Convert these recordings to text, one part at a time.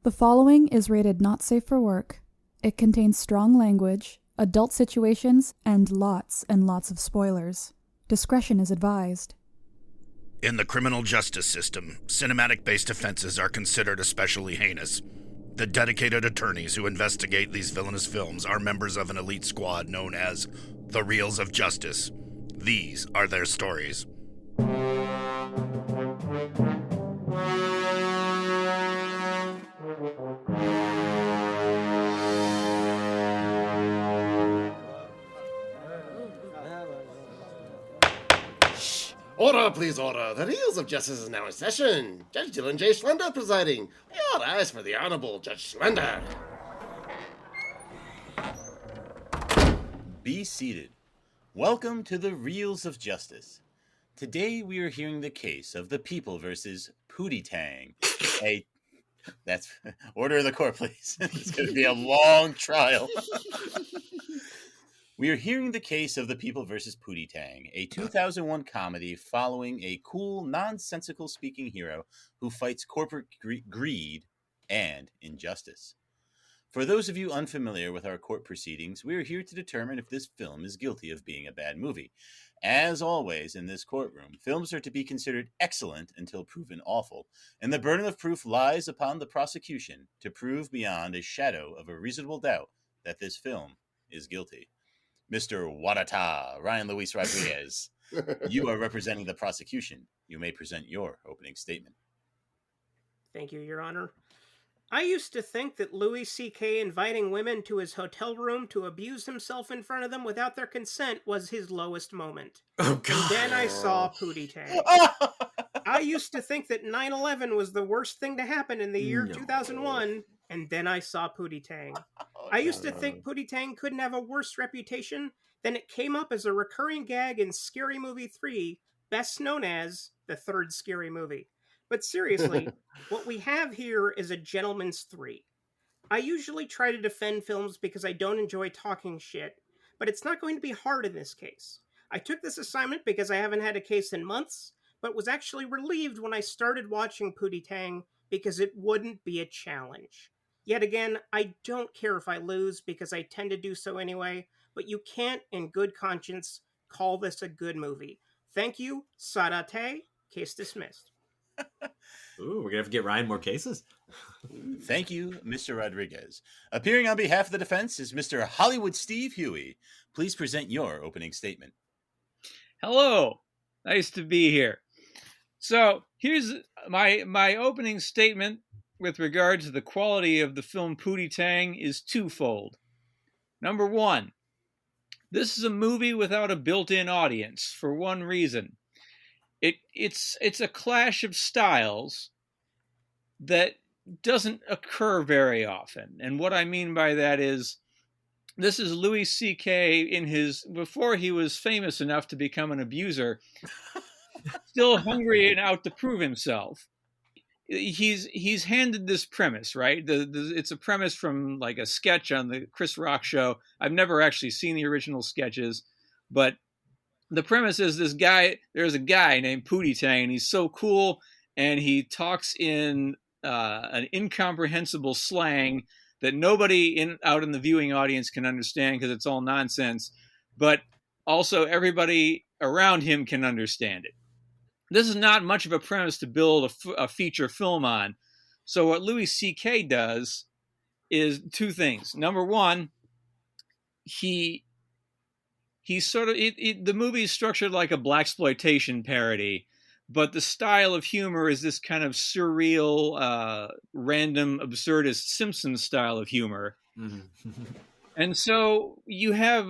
The following is rated not safe for work. It contains strong language, adult situations, and lots of spoilers. Discretion is advised. In the criminal justice system, cinematic-based offenses are considered especially heinous. The dedicated attorneys who investigate these villainous films are members of an elite squad known as the Reels of Justice. These are their stories. Order, please, order. The Reels of Justice is now in session. Judge Dylan J. Schlender presiding. Your eyes for the Honorable Judge Schlender. Be seated. Welcome to the Reels of Justice. Today we are hearing the case of the people versus Pootie Tang. That's order of the court, please. It's going to be a long trial. We are hearing the case of the people versus Pootie Tang, a 2001 comedy following a cool, nonsensical speaking hero who fights corporate greed and injustice. For those of you unfamiliar with our court proceedings, we are here to determine if this film is guilty of being a bad movie. As always in this courtroom, films are to be considered excellent until proven awful, and the burden of proof lies upon the prosecution to prove beyond a shadow of a reasonable doubt that this film is guilty. Mr. Wadata, Ryan Luis Rodriguez, you are representing the prosecution. You may present your opening statement. Thank you, Your Honor. I used to think that Louis C.K. inviting women to his hotel room to abuse himself in front of them without their consent was his lowest moment. Oh, God. And then I saw Pootie Tang. I used to think that 9/11 was the worst thing to happen in the year 2001, and then I saw Pootie Tang. I used to think Pootie Tang couldn't have a worse reputation than it came up as a recurring gag in Scary Movie 3, best known as the third Scary Movie. But seriously, what we have here is a gentleman's 3. I usually try to defend films because I don't enjoy talking shit, but it's not going to be hard in this case. I took this assignment because I haven't had a case in months, but was actually relieved when I started watching Pootie Tang because it wouldn't be a challenge. Yet again, I don't care if I lose because I tend to do so anyway, but you can't, in good conscience, call this a good movie. Thank you, Sadate. Case dismissed. Ooh, we're going to have to get Ryan more cases. Thank you, Mr. Rodriguez. Appearing on behalf of the defense is Mr. Hollywood Steve Huey. Please present your opening statement. Hello. Nice to be here. So here's my opening statement with regard to the quality of the film Pootie Tang is twofold. Number one, this is a movie without a built-in audience for one reason. It's a clash of styles that doesn't occur very often. And what I mean by that is this is Louis C.K. before he was famous enough to become an abuser, still hungry and out to prove himself. He's handed this premise, right? It's a premise from like a sketch on the Chris Rock show. I've never actually seen the original sketches, but the premise is there's a guy named Pootie Tang, and he's so cool, and he talks in an incomprehensible slang that nobody out in the viewing audience can understand because it's all nonsense, but also everybody around him can understand it. This is not much of a premise to build a feature film on. So what Louis C.K. does is two things. Number one, the movie is structured like a blaxploitation parody, but the style of humor is this kind of surreal, random, absurdist Simpsons style of humor. Mm-hmm. And so you have,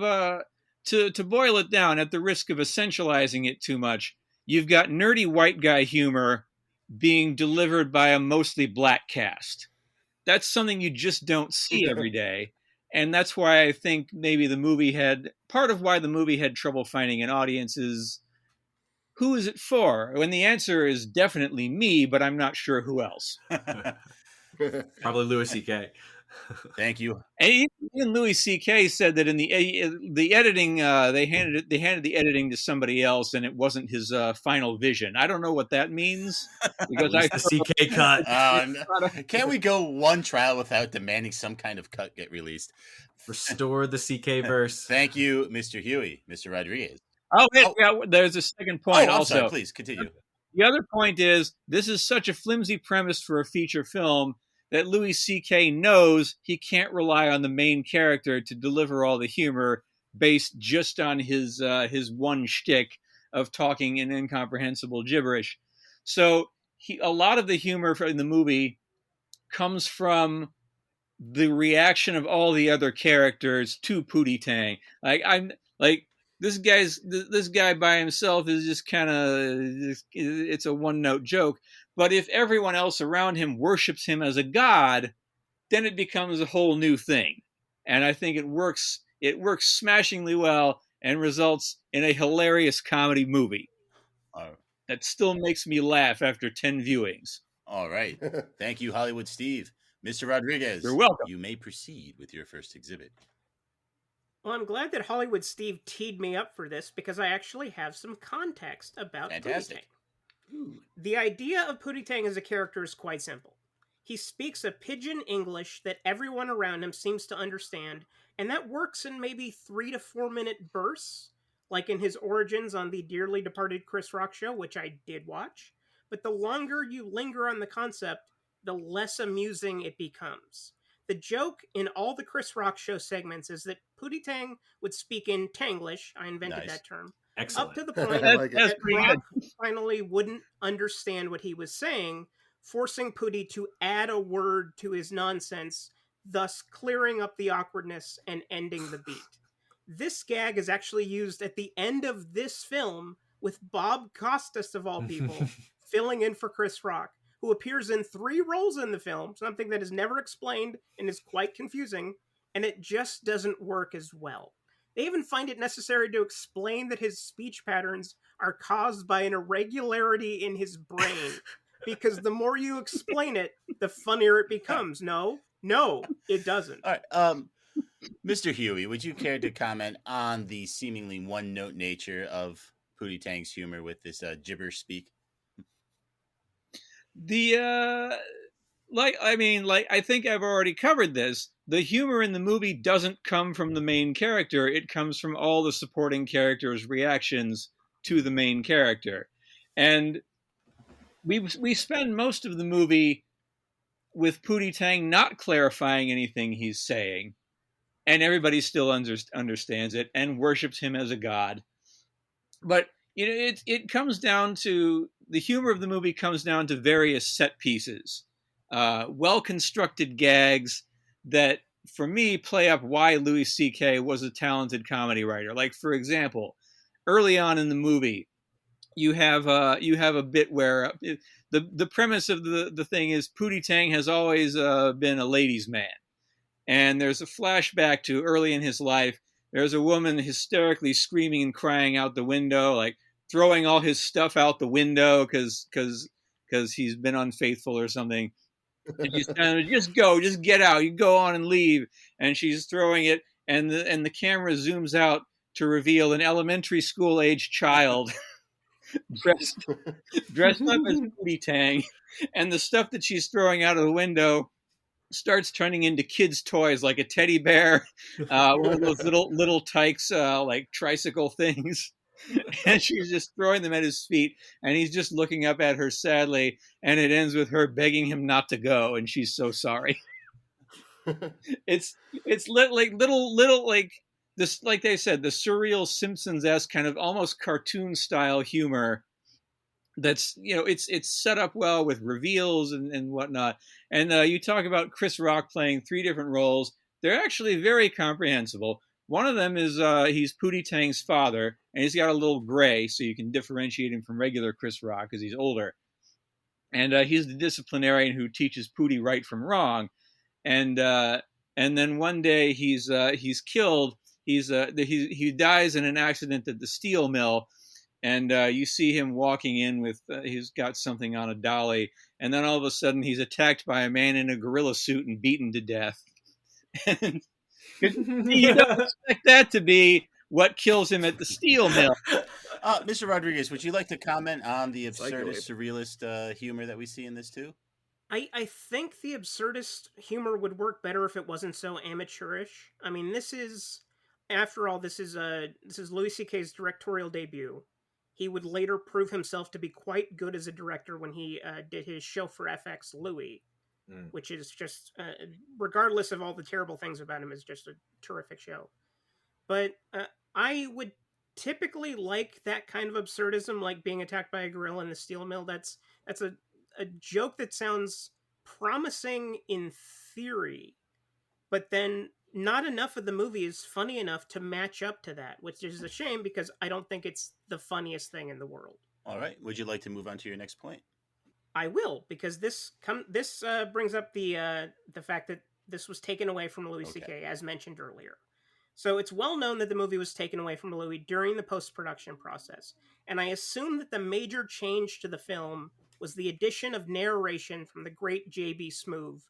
to boil it down at the risk of essentializing it too much, you've got nerdy white guy humor being delivered by a mostly black cast. That's something you just don't see every day. And that's why I think maybe part of why the movie had trouble finding an audience is, who is it for? When the answer is definitely me, but I'm not sure who else. Probably Louis C.K. Thank you. And even Louis C.K. said that in the editing, they handed the editing to somebody else, and it wasn't his final vision. I don't know what that means because the CK cut. Can't we go one trial without demanding some kind of cut get released? Restore the CK verse. Thank you, Mr. Huey, Mr. Rodriguez. Oh, yeah, there's a second point. Also, sorry, please continue. The other point is this is such a flimsy premise for a feature film that Louis C.K. knows he can't rely on the main character to deliver all the humor based just on his one shtick of talking in incomprehensible gibberish. So a lot of the humor in the movie comes from the reaction of all the other characters to Pootie Tang. This guy by himself is just kind of, it's a one-note joke. But if everyone else around him worships him as a god, then it becomes a whole new thing. And I think it works smashingly well and results in a hilarious comedy movie that still makes me laugh after 10 viewings. All right. Thank you, Hollywood Steve. Mr. Rodriguez, you're welcome. You may proceed with your first exhibit. Well, I'm glad that Hollywood Steve teed me up for this because I actually have some context about Pootie Tang. The idea of Pootie Tang as a character is quite simple. He speaks a pidgin English that everyone around him seems to understand, and that works in maybe 3 to 4 minute bursts, like in his origins on the dearly departed Chris Rock show, which I did watch. But the longer you linger on the concept, the less amusing it becomes. The joke in all the Chris Rock show segments is that Pootie Tang would speak in Tanglish, I invented that term, excellent, up to the point that Rock finally wouldn't understand what he was saying, forcing Pootie to add a word to his nonsense, thus clearing up the awkwardness and ending the beat. This gag is actually used at the end of this film with Bob Costas, of all people, filling in for Chris Rock, who appears in 3 roles in the film, something that is never explained and is quite confusing, and it just doesn't work as well. They even find it necessary to explain that his speech patterns are caused by an irregularity in his brain, because the more you explain it, the funnier it becomes. No, it doesn't. All right, Mr. Huey, would you care to comment on the seemingly one-note nature of Pootie Tang's humor with this gibberish speak? I think I've already covered this. The humor in the movie doesn't come from the main character. It comes from all the supporting characters' reactions to the main character. And we spend most of the movie with Pootie Tang not clarifying anything he's saying. And everybody still understands it and worships him as a god. But it comes down to, the humor of the movie comes down to various set pieces, well-constructed gags that, for me, play up why Louis C.K. was a talented comedy writer. Like, for example, early on in the movie, you have a bit where the premise of the thing is Pootie Tang has always been a ladies' man, and there's a flashback to early in his life. There's a woman hysterically screaming and crying out the window, like throwing all his stuff out the window because he's been unfaithful or something. And she's telling him, just get out, you go on and leave. And she's throwing it, and the camera zooms out to reveal an elementary school age child dressed up as Pootie Tang, and the stuff that she's throwing out of the window starts turning into kids' toys, like a teddy bear, one of those little tykes, like tricycle things. And she's just throwing them at his feet, and he's just looking up at her sadly, and it ends with her begging him not to go, and she's so sorry. It's little like this, like they said, the surreal Simpsons-esque kind of almost cartoon style humor. That's, it's set up well with reveals and whatnot. And you talk about Chris Rock playing 3 different roles. They're actually very comprehensible. One of them is he's Pootie Tang's father, and he's got a little gray, so you can differentiate him from regular Chris Rock because he's older. And he's the disciplinarian who teaches Pootie right from wrong. And then one day he's killed. He dies in an accident at the steel mill. And you see him walking in with, he's got something on a dolly. And then all of a sudden he's attacked by a man in a gorilla suit and beaten to death. And you don't expect that to be what kills him at the steel mill. Mr. Rodriguez, would you like to comment on the absurdist, Psychoid. surrealist humor that we see in this too? I think the absurdist humor would work better if it wasn't so amateurish. I mean, this is, after all, this is Louis C.K.'s directorial debut. He would later prove himself to be quite good as a director when he did his show for FX, Louis, which is just, regardless of all the terrible things about him, is just a terrific show. But I would typically like that kind of absurdism, like being attacked by a gorilla in the steel mill. That's a joke that sounds promising in theory, but then not enough of the movie is funny enough to match up to that, which is a shame because I don't think it's the funniest thing in the world. All right. Would you like to move on to your next point? I will, because this brings up the fact that this was taken away from Louis C.K., as mentioned earlier. So it's well known that the movie was taken away from Louis during the post-production process, and I assume that the major change to the film was the addition of narration from the great J.B. Smoove,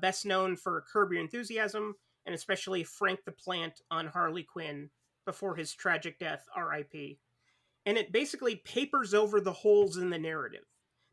best known for Curb Your Enthusiasm, and especially Frank the Plant on Harley Quinn before his tragic death, R.I.P. And it basically papers over the holes in the narrative.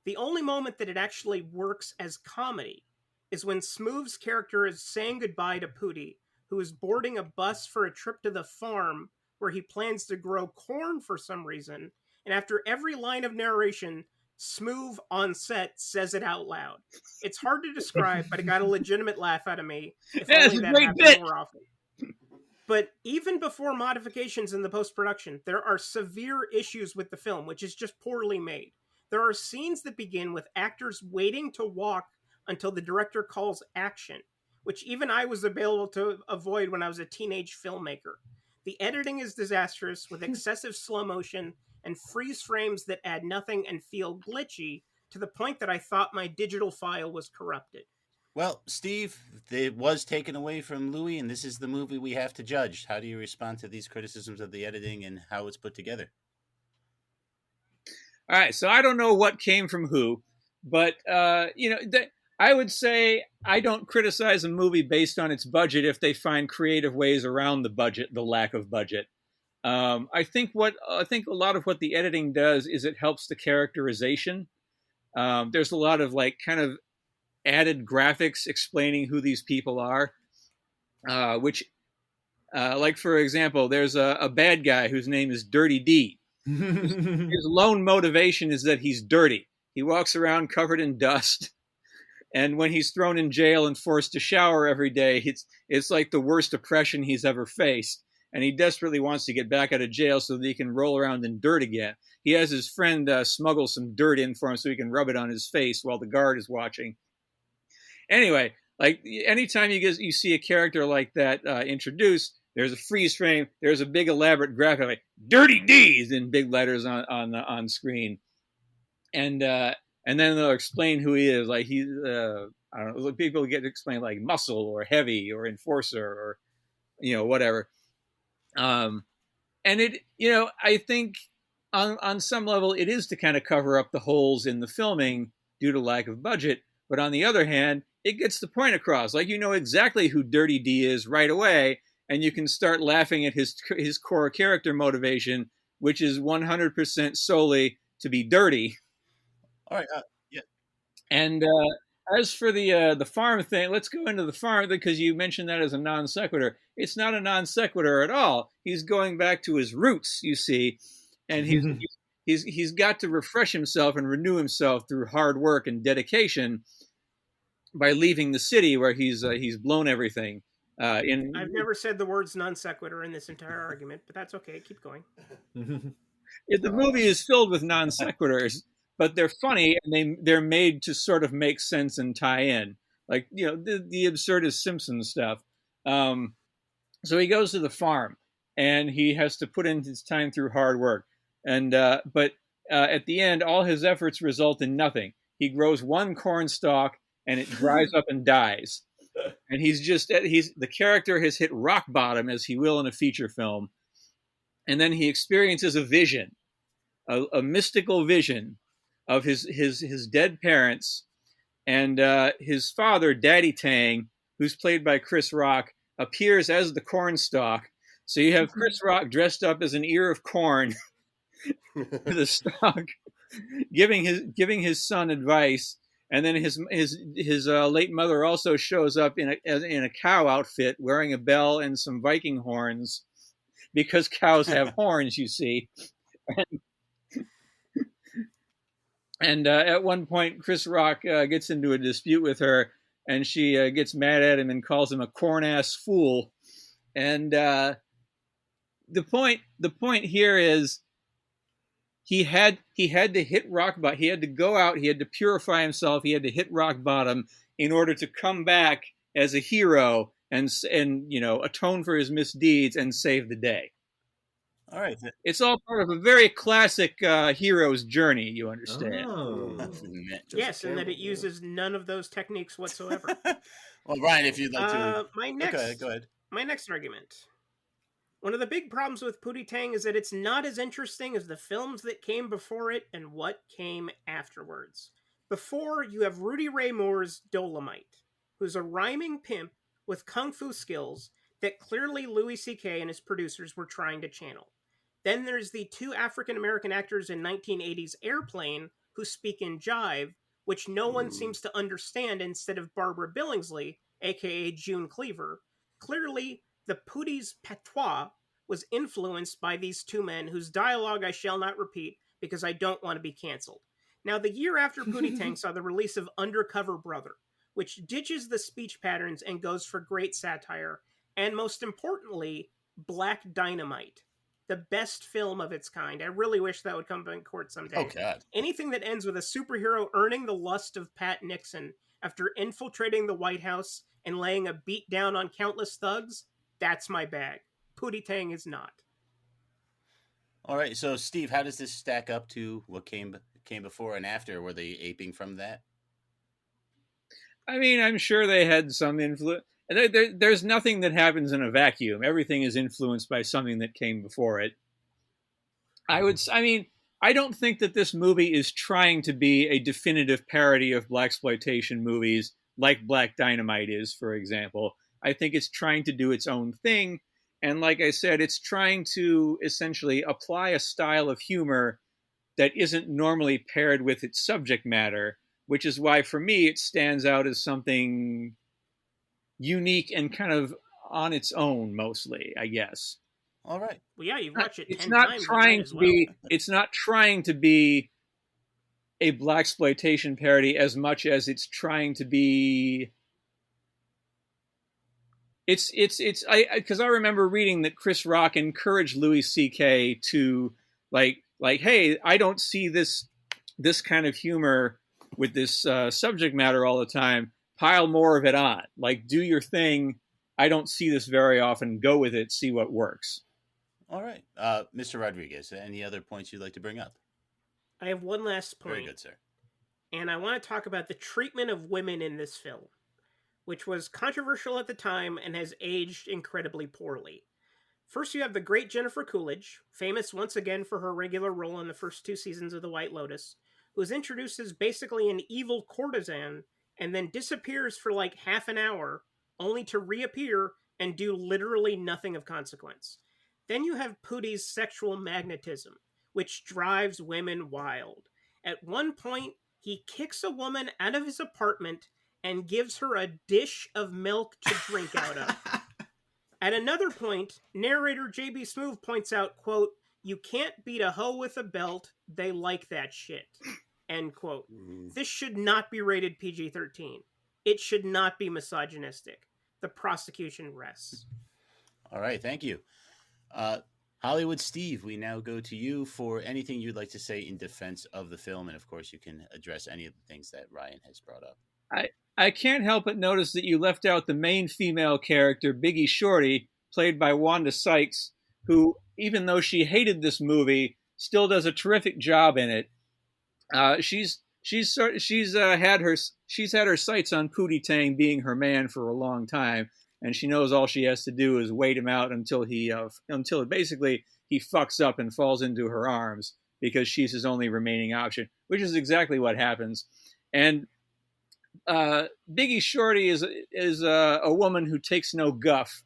The only moment that it actually works as comedy is when Smoove's character is saying goodbye to Pootie, who is boarding a bus for a trip to the farm where he plans to grow corn for some reason, and after every line of narration, Smoove on set says it out loud. It's hard to describe, but it got a legitimate laugh out of me. If only that happened more often. But even before modifications in the post-production, there are severe issues with the film, which is just poorly made. There are scenes that begin with actors waiting to walk until the director calls action, which even I was able to avoid when I was a teenage filmmaker. The editing is disastrous, with excessive slow motion and freeze frames that add nothing and feel glitchy, to the point that I thought my digital file was corrupted. Well, Steve, it was taken away from Louis, and this is the movie we have to judge. How do you respond to these criticisms of the editing and how it's put together? All right, so I don't know what came from who, but I would say I don't criticize a movie based on its budget if they find creative ways around the budget, the lack of budget. I think a lot of what the editing does is it helps the characterization. There's a lot of kind of added graphics explaining who these people are, which, for example, there's a bad guy whose name is Dirty D. His lone motivation is that he's dirty. He walks around covered in dust. And when he's thrown in jail and forced to shower every day, it's like the worst oppression he's ever faced. And he desperately wants to get back out of jail so that he can roll around in dirt again. He has his friend smuggle some dirt in for him so he can rub it on his face while the guard is watching. Anyway, anytime you see a character like that introduced, there's a freeze frame, there's a big elaborate graphic like "Dirty D's" in big letters on screen, and then they'll explain who he is. Like he's I don't know, people get to explain like muscle or heavy or enforcer or whatever. And it I think on some level it is to kind of cover up the holes in the filming due to lack of budget. But on the other hand, it gets the point across. Like exactly who Dirty D is right away. And you can start laughing at his core character motivation, which is 100% solely to be dirty. All right, yeah. And as for the farm thing, let's go into the farm because you mentioned that as a non sequitur. It's not a non sequitur at all. He's going back to his roots, you see, and he's got to refresh himself and renew himself through hard work and dedication by leaving the city where he's blown everything. I've never said the words non sequitur in this entire argument, but that's okay. Keep going. The movie is filled with non sequiturs, but they're funny and they're made to sort of make sense and tie in, like the absurdist Simpsons stuff. So he goes to the farm and he has to put in his time through hard work, and but at the end, all his efforts result in nothing. He grows one corn stalk and it dries up and dies. And the character has hit rock bottom, as he will in a feature film. And then he experiences a vision, a mystical vision of his dead parents and his father, Daddy Tang, who's played by Chris Rock, appears as the cornstalk. So you have Chris Rock dressed up as an ear of corn with a stalk, giving his son advice, and then his late mother also shows up in a cow outfit, wearing a bell and some Viking horns, because cows have horns, you see. And at one point, Chris Rock gets into a dispute with her, and she gets mad at him and calls him a corn-ass fool. And the point here is he had to hit rock bottom. He had to go out. He had to purify himself. He had to hit rock bottom in order to come back as a hero and atone for his misdeeds and save the day. All right. It's all part of a very classic hero's journey, you understand. Oh. Yes, and that it uses none of those techniques whatsoever. Well, Ryan, if you'd like to... Go ahead. My next argument. One of the big problems with Pootie Tang is that it's not as interesting as the films that came before it and what came afterwards. Before, you have Rudy Ray Moore's Dolomite, who's a rhyming pimp with kung fu skills that clearly Louis C.K. and his producers were trying to channel. Then there's the two African-American actors in 1980's Airplane who speak in jive, which no one seems to understand, instead of Barbara Billingsley, aka June Cleaver. Clearly, the Pootie's patois was influenced by these two men whose dialogue I shall not repeat because I don't want to be canceled. Now, the year after Pootie Tang saw the release of Undercover Brother, which ditches the speech patterns and goes for great satire, and most importantly, Black Dynamite, the best film of its kind. I really wish that would come in court someday. Oh, God. Anything that ends with a superhero earning the lust of Pat Nixon after infiltrating the White House and laying a beat down on countless thugs, that's my bag. Pootie Tang is not. All right, so Steve, how does this stack up to what came before and after? Were they aping from that? I mean, I'm sure they had some influence. There's nothing that happens in a vacuum. Everything is influenced by something that came before it. I don't think that this movie is trying to be a definitive parody of blaxploitation movies like Black Dynamite is, for example. I think it's trying to do its own thing. And like I said, it's trying to essentially apply a style of humor that isn't normally paired with its subject matter, which is why, for me, it stands out as something unique and kind of on its own, mostly, I guess. All right. Well, yeah, you watch it 10 It's not times. It's not trying to be a blaxploitation parody as much as it's trying to be. Because I remember reading that Chris Rock encouraged Louis C.K. to like, hey, I don't see this kind of humor with this subject matter all the time. Pile more of it on. Like, do your thing. I don't see this very often. Go with it. See what works. All right. Mr. Rodriguez, any other points you'd like to bring up? I have one last point. Very good, sir. And I want to talk about the treatment of women in this film, which was controversial at the time and has aged incredibly poorly. First, you have the great Jennifer Coolidge, famous once again for her regular role in the first 2 seasons of The White Lotus, who is introduced as basically an evil courtesan and then disappears for like half an hour, only to reappear and do literally nothing of consequence. Then you have Pootie's sexual magnetism, which drives women wild. At one point, he kicks a woman out of his apartment and gives her a dish of milk to drink out of. At another point, narrator J.B. Smoove points out, quote, "You can't beat a hoe with a belt. They like that shit." End quote. This should not be rated PG-13. It should not be misogynistic. The prosecution rests. All right, thank you. Hollywood Steve, we now go to you for anything you'd like to say in defense of the film, and of course you can address any of the things that Ryan has brought up. I can't help but notice that you left out the main female character, Biggie Shorty, played by Wanda Sykes, who, even though she hated this movie, still does a terrific job in it. She's had her sights on Pootie Tang being her man for a long time, and she knows all she has to do is wait him out until basically he fucks up and falls into her arms, because she's his only remaining option, which is exactly what happens. And Biggie Shorty is a woman who takes no guff.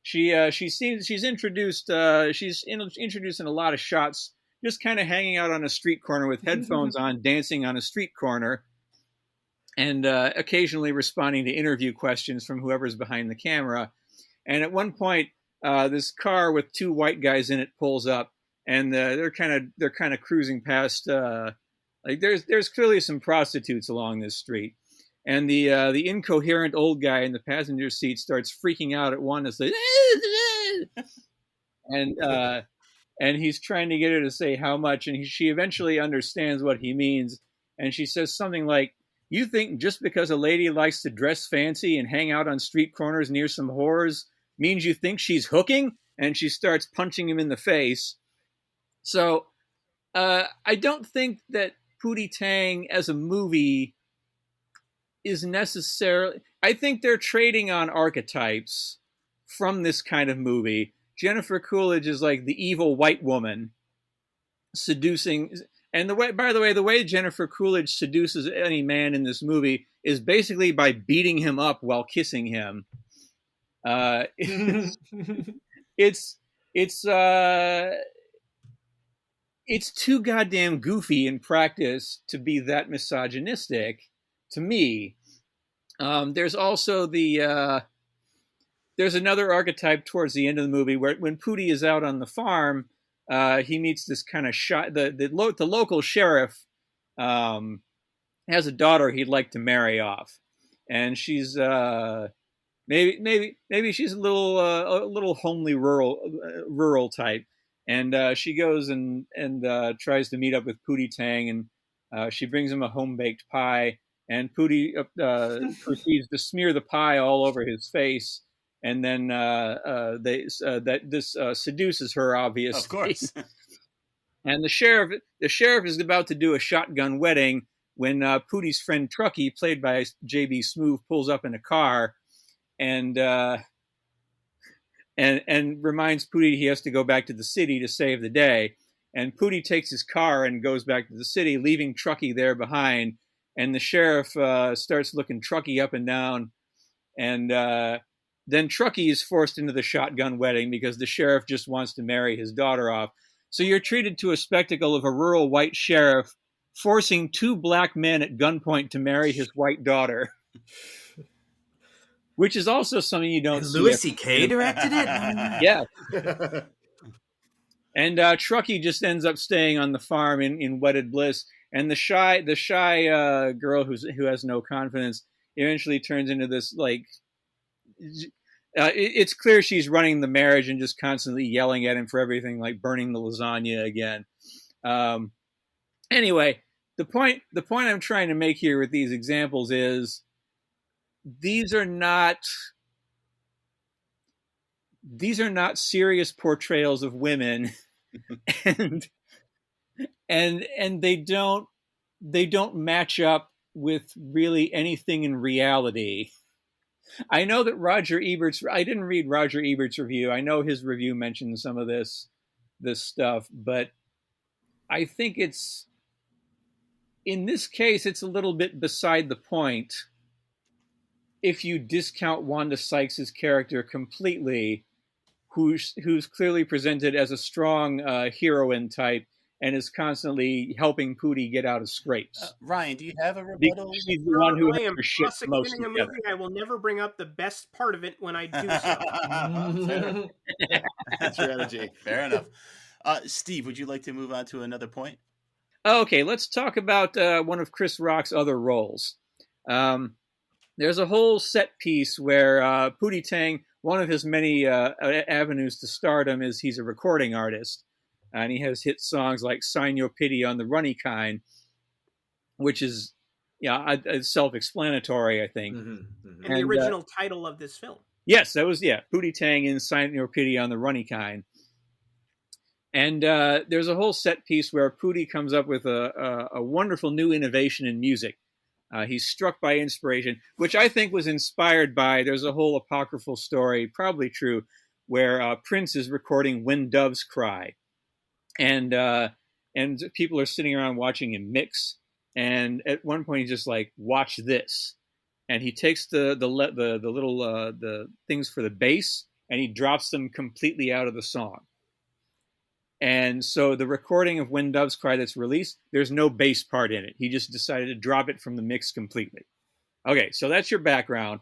She's introduced introduced in a lot of shots, just kind of hanging out on a street corner with headphones on, dancing on a street corner, and occasionally responding to interview questions from whoever's behind the camera. And at one point, this car with two white guys in it pulls up, and they're kind of cruising past. Like there's clearly some prostitutes along this street, and the incoherent old guy in the passenger seat starts freaking out at one that's like, and he's trying to get her to say how much, and she eventually understands what he means, and she says something like, "You think just because a lady likes to dress fancy and hang out on street corners near some whores means you think she's hooking?" And she starts punching him in the face. So I don't think that Pootie Tang as a movie is necessarily... I think they're trading on archetypes from this kind of movie. Jennifer Coolidge is like the evil white woman seducing... And by the way, the way Jennifer Coolidge seduces any man in this movie is basically by beating him up while kissing him. It's too goddamn goofy in practice to be that misogynistic to me. There's also there's another archetype towards the end of the movie where when Pootie is out on the farm, he meets this kind of the local sheriff has a daughter he'd like to marry off, and she's maybe she's a little homely rural type. And she goes and tries to meet up with Pootie Tang, and she brings him a home-baked pie, and Pootie proceeds to smear the pie all over his face, and then this seduces her, obviously. Of course. And the sheriff is about to do a shotgun wedding when Pootie's friend Truckee, played by J.B. Smoove, pulls up in a car, and reminds Pootie he has to go back to the city to save the day. And Pootie takes his car and goes back to the city, leaving Truckee there behind. And the sheriff starts looking Truckee up and down. And then Truckee is forced into the shotgun wedding because the sheriff just wants to marry his daughter off. So you're treated to a spectacle of a rural white sheriff forcing two black men at gunpoint to marry his white daughter. Which is also something you don't see. Louis C.K. directed it? Yeah. And Truckee just ends up staying on the farm in wedded bliss. And the shy girl who has no confidence eventually turns into this, like... it's clear she's running the marriage and just constantly yelling at him for everything, like burning the lasagna again. Anyway, the point I'm trying to make here with these examples is... These are not serious portrayals of women, and they don't match up with really anything in reality. I know that I didn't read Roger Ebert's review. I know his review mentioned some of this stuff, but I think in this case, it's a little bit beside the point. If you discount Wanda Sykes' character completely, who's clearly presented as a strong heroine type and is constantly helping Pootie get out of scrapes. Ryan, do you have a rebuttal? She's the one who I has am her shit most prosecuting a together. movie. I will never bring up the best part of it when I do so. That's strategy. Fair enough. Steve, would you like to move on to another point? Okay, let's talk about one of Chris Rock's other roles. There's a whole set piece where Pootie Tang, one of his many avenues to stardom is he's a recording artist. And he has hit songs like Sign Your Pity on the Runny Kind, which is self-explanatory, I think. Mm-hmm, mm-hmm. And the original title of this film. Yes, that was, Pootie Tang in Sign Your Pity on the Runny Kind. And there's a whole set piece where Pootie comes up with a wonderful new innovation in music. He's struck by inspiration, which I think was inspired by, there's a whole apocryphal story, probably true, where Prince is recording When Doves Cry. And people are sitting around watching him mix. And at one point he's just like, watch this. and he takes the little the things for the bass, and he drops them completely out of the song. And so the recording of When Doves Cry that's released, there's no bass part in it. He just decided to drop it from the mix completely. Okay, so that's your background.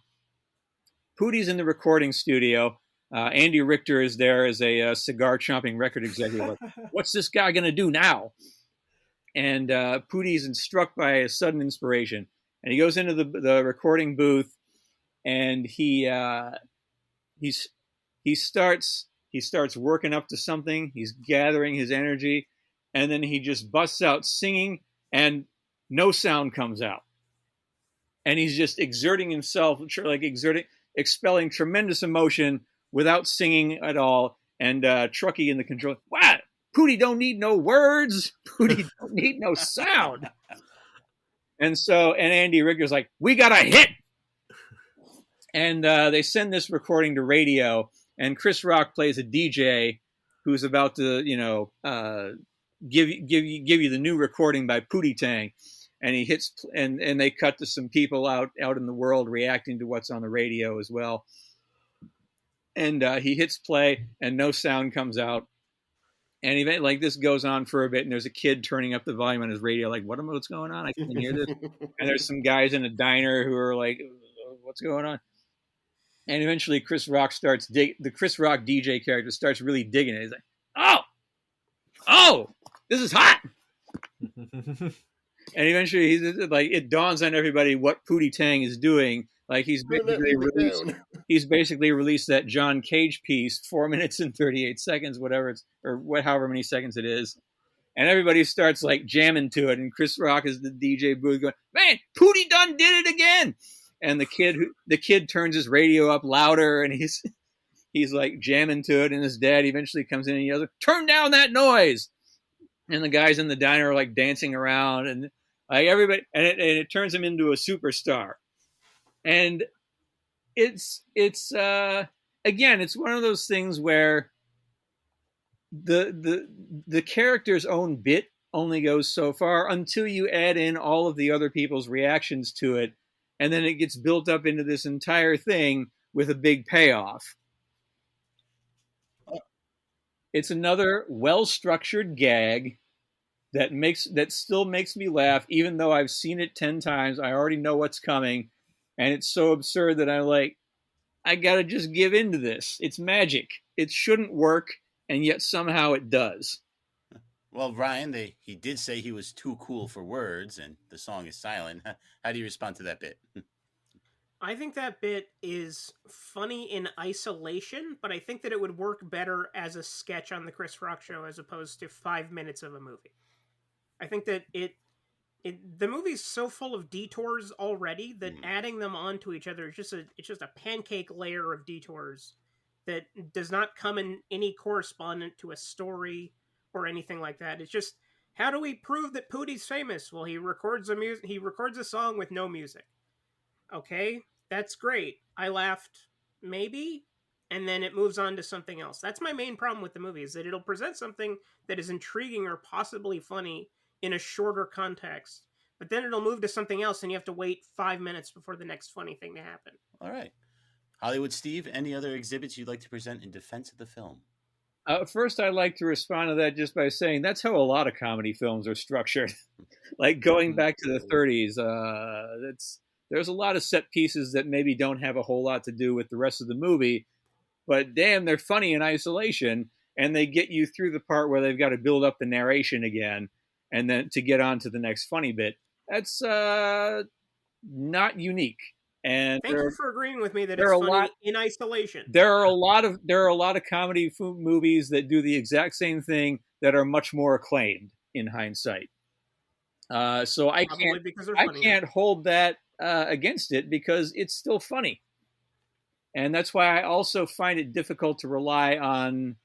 Pootie's in the recording studio. Andy Richter is there as a cigar-chomping record executive. Like, what's this guy going to do now? And Pootie's struck by a sudden inspiration. And he goes into the recording booth, and he starts working up to something. He's gathering his energy, and then he just busts out singing, and no sound comes out. And he's just exerting himself, expelling tremendous emotion without singing at all. And Truckee in the control, what? Pootie don't need no words. Pootie don't need no sound. And Andy Richter's like, we got a hit. And they send this recording to radio, and Chris Rock plays a DJ who's about to, give you the new recording by Pootie Tang. And he hits, and they cut to some people out in the world reacting to what's on the radio as well. And he hits play, and no sound comes out. And this goes on for a bit, and there's a kid turning up the volume on his radio, like, what's going on? I can't hear this. And there's some guys in a diner who are like, what's going on? And eventually Chris Rock the Chris Rock DJ character starts really digging it. He's like, oh, this is hot. And eventually it dawns on everybody what Pootie Tang is doing. Like he's basically released that John Cage piece, 4 minutes and 38 seconds, however many seconds it is. And everybody starts like jamming to it. And Chris Rock is the DJ booth going, man, Pootie done did it again. And the kid turns his radio up louder, and he's like jamming to it. And his dad eventually comes in and yells, turn down that noise. And the guys in the diner are like dancing around, and like everybody, and it turns him into a superstar. And it's again, it's one of those things where the character's own bit only goes so far until you add in all of the other people's reactions to it, and then it gets built up into this entire thing with a big payoff. It's another well-structured gag that still makes me laugh, even though I've seen it 10 times. I already know what's coming, and it's so absurd that I'm like, I gotta just give in to this. It's magic. It shouldn't work, and yet somehow it does. Well, Ryan, he did say he was too cool for words, and the song is silent. How do you respond to that bit? I think that bit is funny in isolation, but I think that it would work better as a sketch on the Chris Rock Show as opposed to 5 minutes of a movie. I think that the movie's so full of detours already that adding them onto each other is just a pancake layer of detours that does not come in any correspondent to a story or anything like that. It's just, how do we prove that Pootie's famous? Well, he records a song with no music. Okay, that's great. I laughed, maybe, and then it moves on to something else. That's my main problem with the movie, is that it'll present something that is intriguing or possibly funny in a shorter context, but then it'll move to something else, and you have to wait 5 minutes before the next funny thing to happen. All right. Hollywood Steve, any other exhibits you'd like to present in defense of the film? First, I'd like to respond to that just by saying that's how a lot of comedy films are structured. Like going back to the 30s, there's a lot of set pieces that maybe don't have a whole lot to do with the rest of the movie, but damn, they're funny in isolation, and they get you through the part where they've got to build up the narration again, and then to get on to the next funny bit. That's not unique. And thank you for agreeing with me that it's funny in isolation. There are a lot of comedy movies that do the exact same thing that are much more acclaimed in hindsight. So I can't hold that against it because it's still funny. And that's why I also find it difficult to rely on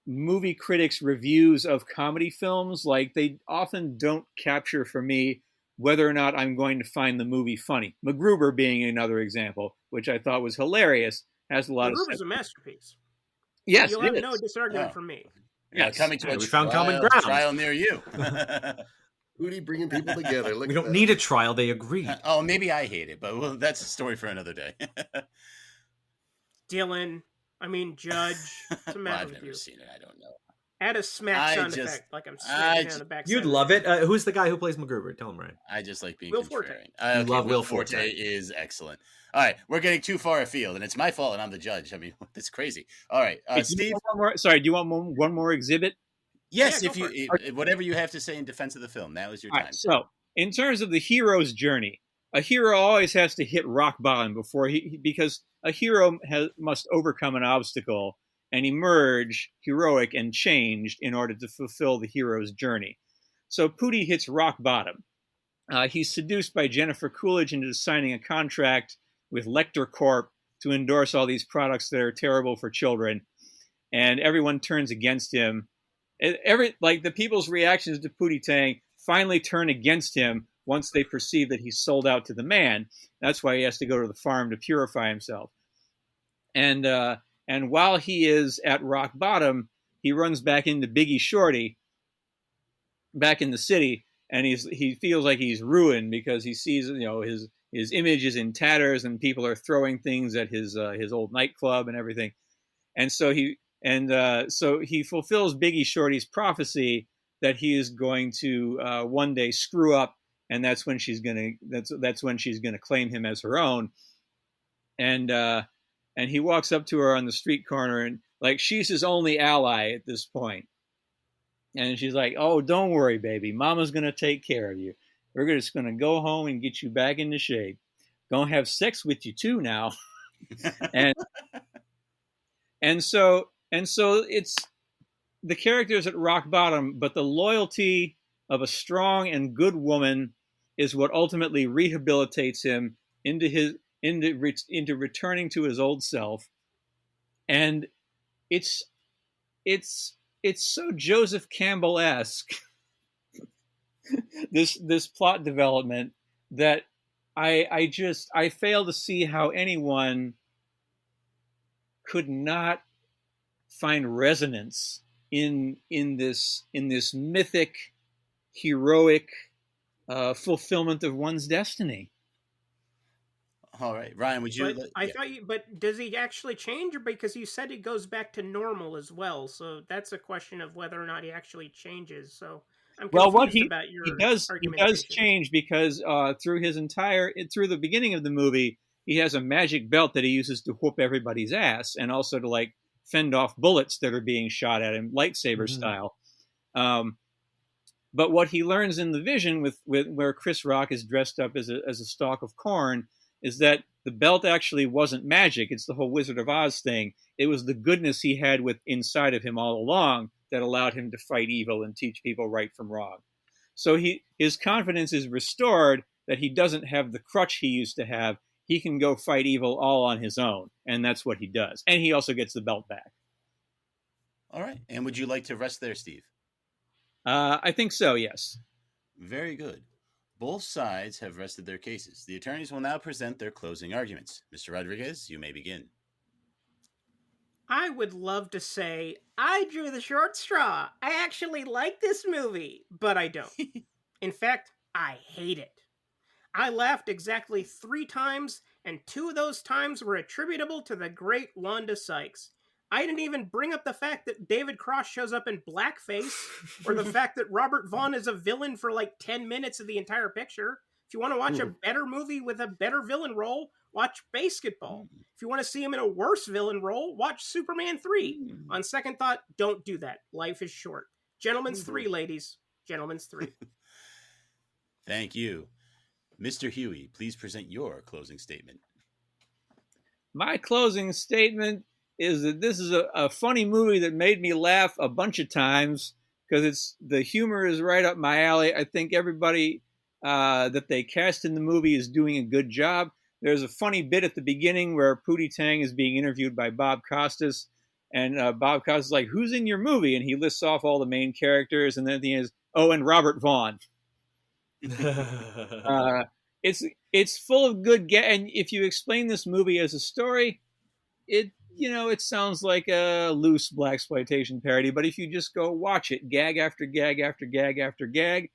movie critics' reviews of comedy films. Like, they often don't capture for me whether or not I'm going to find the movie funny. MacGruber being another example, which I thought was hilarious. Has a lot of. MacGruber's a masterpiece. Yes, you'll have no disargument from me. Yeah, coming to we found common ground. Trial near you. Pootie bringing people together. Look We at don't that. need a trial. They agreed. Oh, maybe I hate it, but well, that's a story for another day. Dylan, I mean Judge. What's the Well, matter I've with never you? seen it. I don't know. Add a smack I sound just- effect, like I'm I smacking just- on the back. You'd love it. Who's the guy who plays MacGruber? Tell him, Ryan. I just like being Will Forte. contrarian. You love Will Will Forte Forte. is excellent. All right, we're getting too far afield, and it's my fault, and I'm the judge. I mean, that's crazy. All right, Hey, do you Steve. want one more- sorry, do you want one more exhibit? Yes, Yeah, if go you for whatever you have to say in defense of the film, now is your All time. right, so in terms of the hero's journey, a hero always has to hit rock bottom before because a hero must overcome an obstacle and emerge heroic and changed in order to fulfill the hero's journey. So Pootie hits rock bottom. He's seduced by Jennifer Coolidge into signing a contract with Lecter Corp to endorse all these products that are terrible for children, and everyone turns against him. The people's reactions to Pootie Tang finally turn against him once they perceive that he's sold out to the man. That's why he has to go to the farm to purify himself. And while he is at rock bottom, he runs back into Biggie Shorty, back in the city, and he feels like he's ruined because he sees his image is in tatters and people are throwing things at his old nightclub and everything, and so he fulfills Biggie Shorty's prophecy that he is going to one day screw up, and that's when she's gonna claim him as her own, and he walks up to her on the street corner and like she's his only ally at this point. And she's like, "Oh, don't worry, baby. Mama's going to take care of you. We're just going to go home and get you back into shape. Gonna have sex with you too now." and so it's the characters at rock bottom, but the loyalty of a strong and good woman is what ultimately rehabilitates him into returning to his old self. And it's so Joseph Campbell-esque, this plot development, that I fail to see how anyone could not find resonance in this mythic, heroic fulfillment of one's destiny. All right, Ryan, would you? But does he actually change, or because you said he goes back to normal as well? So that's a question of whether or not he actually changes. So I'm confused about your he does change because through the beginning of the movie, he has a magic belt that he uses to whoop everybody's ass, and also to like fend off bullets that are being shot at him, lightsaber style. But what he learns in the vision with where Chris Rock is dressed up as a stalk of corn is that the belt actually wasn't magic. It's the whole Wizard of Oz thing. It was the goodness he had inside of him all along that allowed him to fight evil and teach people right from wrong. So his confidence is restored that he doesn't have the crutch he used to have. He can go fight evil all on his own, and that's what he does. And he also gets the belt back. All right. And would you like to rest there, Steve? I think so, yes. Very good. Both sides have rested their cases. The attorneys will now present their closing arguments. Mr. Rodriguez, you may begin. I would love to say, I drew the short straw. I actually like this movie, but I don't. In fact, I hate it. I laughed exactly 3 times, and 2 of those times were attributable to the great Wanda Sykes. I didn't even bring up the fact that David Cross shows up in blackface, or the fact that Robert Vaughn is a villain for like 10 minutes of the entire picture. If you want to watch a better movie with a better villain role, watch Basketball. If you want to see him in a worse villain role, watch Superman 3. On second thought, don't do that. Life is short. Gentlemen's 3, ladies. Gentlemen's 3. Thank you. Mr. Huey, please present your closing statement. My closing statement is that this is a funny movie that made me laugh a bunch of times because the humor is right up my alley. I think everybody that they cast in the movie is doing a good job. There's a funny bit at the beginning where Pootie Tang is being interviewed by Bob Costas, and Bob Costas is like, "Who's in your movie?" And he lists off all the main characters, and then at the end is, "Oh, and Robert Vaughn." It's full of good and if you explain this movie as a story, it sounds like a loose blaxploitation parody, but if you just go watch it, gag after gag after gag after gag,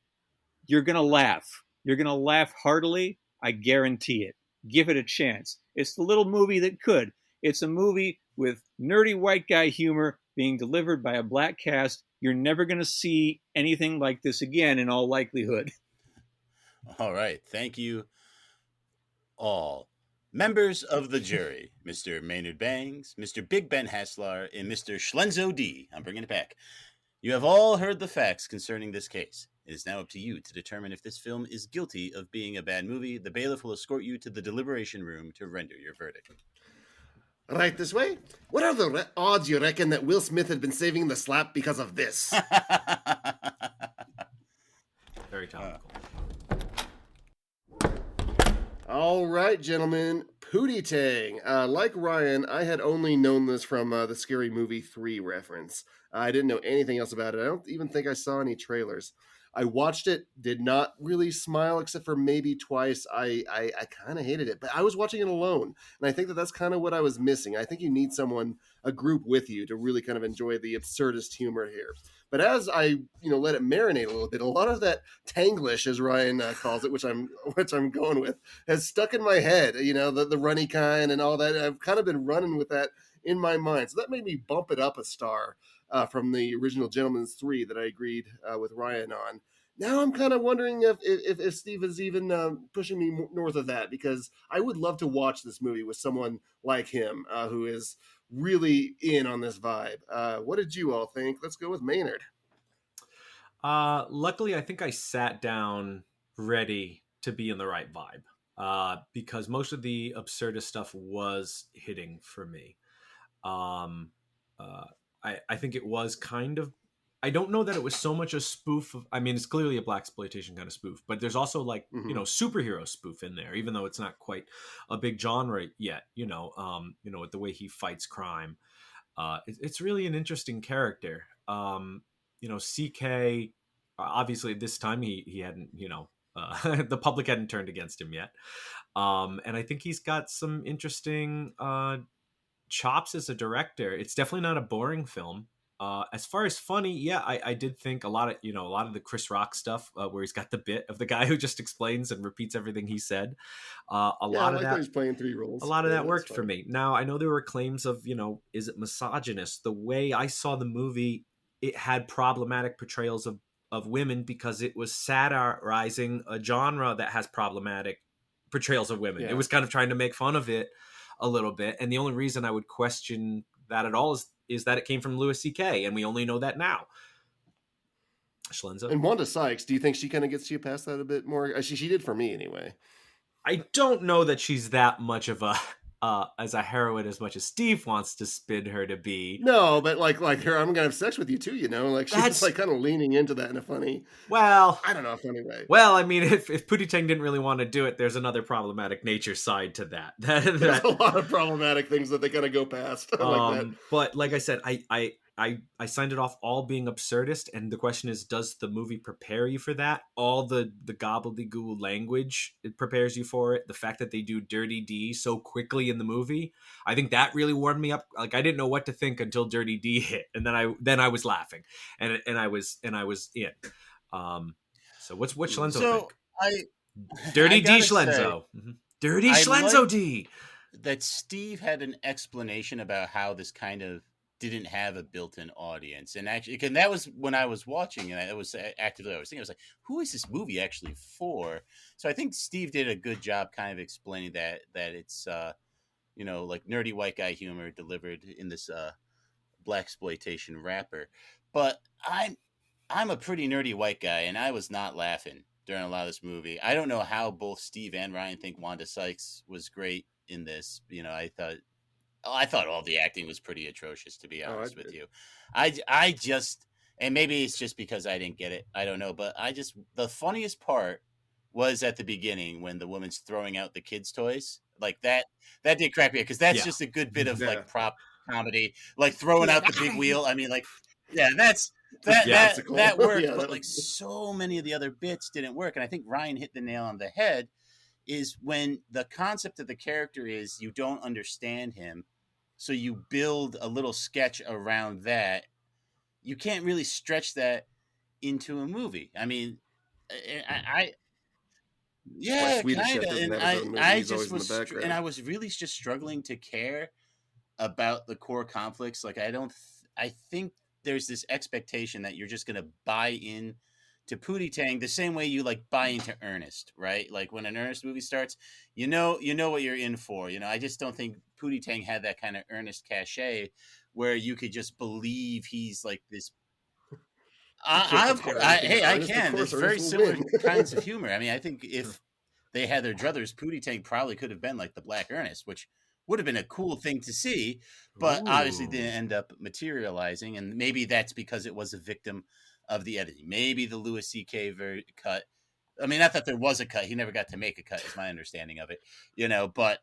you're going to laugh. You're going to laugh heartily. I guarantee it. Give it a chance. It's the little movie that could. It's a movie with nerdy white guy humor being delivered by a black cast. You're never going to see anything like this again in all likelihood. All right. Thank you all. Members of the jury, Mr. Maynard Bangs, Mr. Big Ben Haslar, and Mr. Schlenzo D. I'm bringing it back. You have all heard the facts concerning this case. It is now up to you to determine if this film is guilty of being a bad movie. The bailiff will escort you to the deliberation room to render your verdict. Right this way? What are the odds you reckon that Will Smith had been saving the slap because of this? Very topical. All right, gentlemen. Pootie Tang. Like Ryan, I had only known this from the Scary Movie 3 reference. I didn't know anything else about it. I don't even think I saw any trailers. I watched it, did not really smile except for maybe twice. I kind of hated it, but I was watching it alone. And I think that that's kind of what I was missing. I think you need someone, a group with you to really kind of enjoy the absurdist humor here. But as I, let it marinate a little bit, a lot of that Tanglish, as Ryan calls it, which I'm going with, has stuck in my head. The runny kind and all that. I've kind of been running with that in my mind. So that made me bump it up a star from the original Gentleman's 3 that I agreed with Ryan on. Now I'm kind of wondering if Steve is even pushing me north of that, because I would love to watch this movie with someone like him who is really in on this vibe. What did you all think? Let's go with Maynard. Luckily, I think I sat down ready to be in the right vibe because most of the absurdist stuff was hitting for me. I think it was kind of, I don't know that it was so much a spoof of, I mean, it's clearly a blaxploitation kind of spoof, but there's also superhero spoof in there, even though it's not quite a big genre yet, with the way he fights crime. It's really an interesting character. CK, obviously at this time he hadn't, the public hadn't turned against him yet. And I think he's got some interesting, chops as a director. It's definitely not a boring film. As far as funny, I did think a lot of the Chris Rock stuff where he's got the bit of the guy who just explains and repeats everything he said. A lot of that, he's playing 3 roles. A lot of that worked for me. Now I know there were claims of, is it misogynist? The way I saw the movie, it had problematic portrayals of women because it was satirizing a genre that has problematic portrayals of women. Yeah. It was kind of trying to make fun of it a little bit. And the only reason I would question that at all is that it came from Louis C.K. and we only know that now. Schlenzer? And Wanda Sykes, do you think she kind of gets you past that a bit more? She did for me anyway. I don't know that she's that much of a as a heroine as much as Steve wants to spin her to be. No, but like her, I'm gonna have sex with you too, like she's just like kind of leaning into that in a funny, I don't know, a funny way. Well, I mean, if Pootie Tang didn't really want to do it, there's another problematic nature side to that. There's a lot of problematic things that they kind of go past. Like that. But like I said, I signed it off all being absurdist, and the question is, does the movie prepare you for that? All the gobbledygook language, it prepares you for it. The fact that they do Dirty D so quickly in the movie, I think that really warmed me up. Like I didn't know what to think until Dirty D hit, and then I was laughing, and I was in. So what's Schlenzo think? Dirty D Schlenzo, Dirty Schlenzo D. That Steve had an explanation about how this kind of didn't have a built-in audience, and actually, and that was when I was watching, and I was thinking, who is this movie actually for? So I think Steve did a good job kind of explaining that it's like nerdy white guy humor delivered in this blaxploitation wrapper. But I'm a pretty nerdy white guy, and I was not laughing during a lot of this movie. I don't know how both Steve and Ryan think Wanda Sykes was great in this. I thought all the acting was pretty atrocious, to be honest with you. I just, and maybe it's just because I didn't get it, I don't know, but the funniest part was at the beginning when the woman's throwing out the kids' toys. Like that did crack me up, because that's just a good bit of like prop comedy, like throwing out the big wheel. I mean, like, that worked, but like so many of the other bits didn't work. And I think Ryan hit the nail on the head. Is when the concept of the character is you don't understand him, so you build a little sketch around that. You can't really stretch that into a movie. I mean, I Why yeah, Swedish kind Chef of, doesn't and have his own movie. I He's just always in was, the background. and I was really just struggling to care about the core conflicts. Like I think there's this expectation that you're just gonna buy in to Pootie Tang the same way you like buy into Ernest, right? Like when an Ernest movie starts, you know what you're in for. I just don't think Pootie Tang had that kind of Ernest cachet where you could just believe he's like this. Hey, I can. There's very similar kinds of humor. I mean, I think if they had their druthers, Pootie Tang probably could have been like the Black Ernest, which would have been a cool thing to see, but obviously didn't end up materializing. And maybe that's because it was a victim of the editing. Maybe the Louis C.K. cut. I mean, not that there was a cut. He never got to make a cut, is my understanding of it. But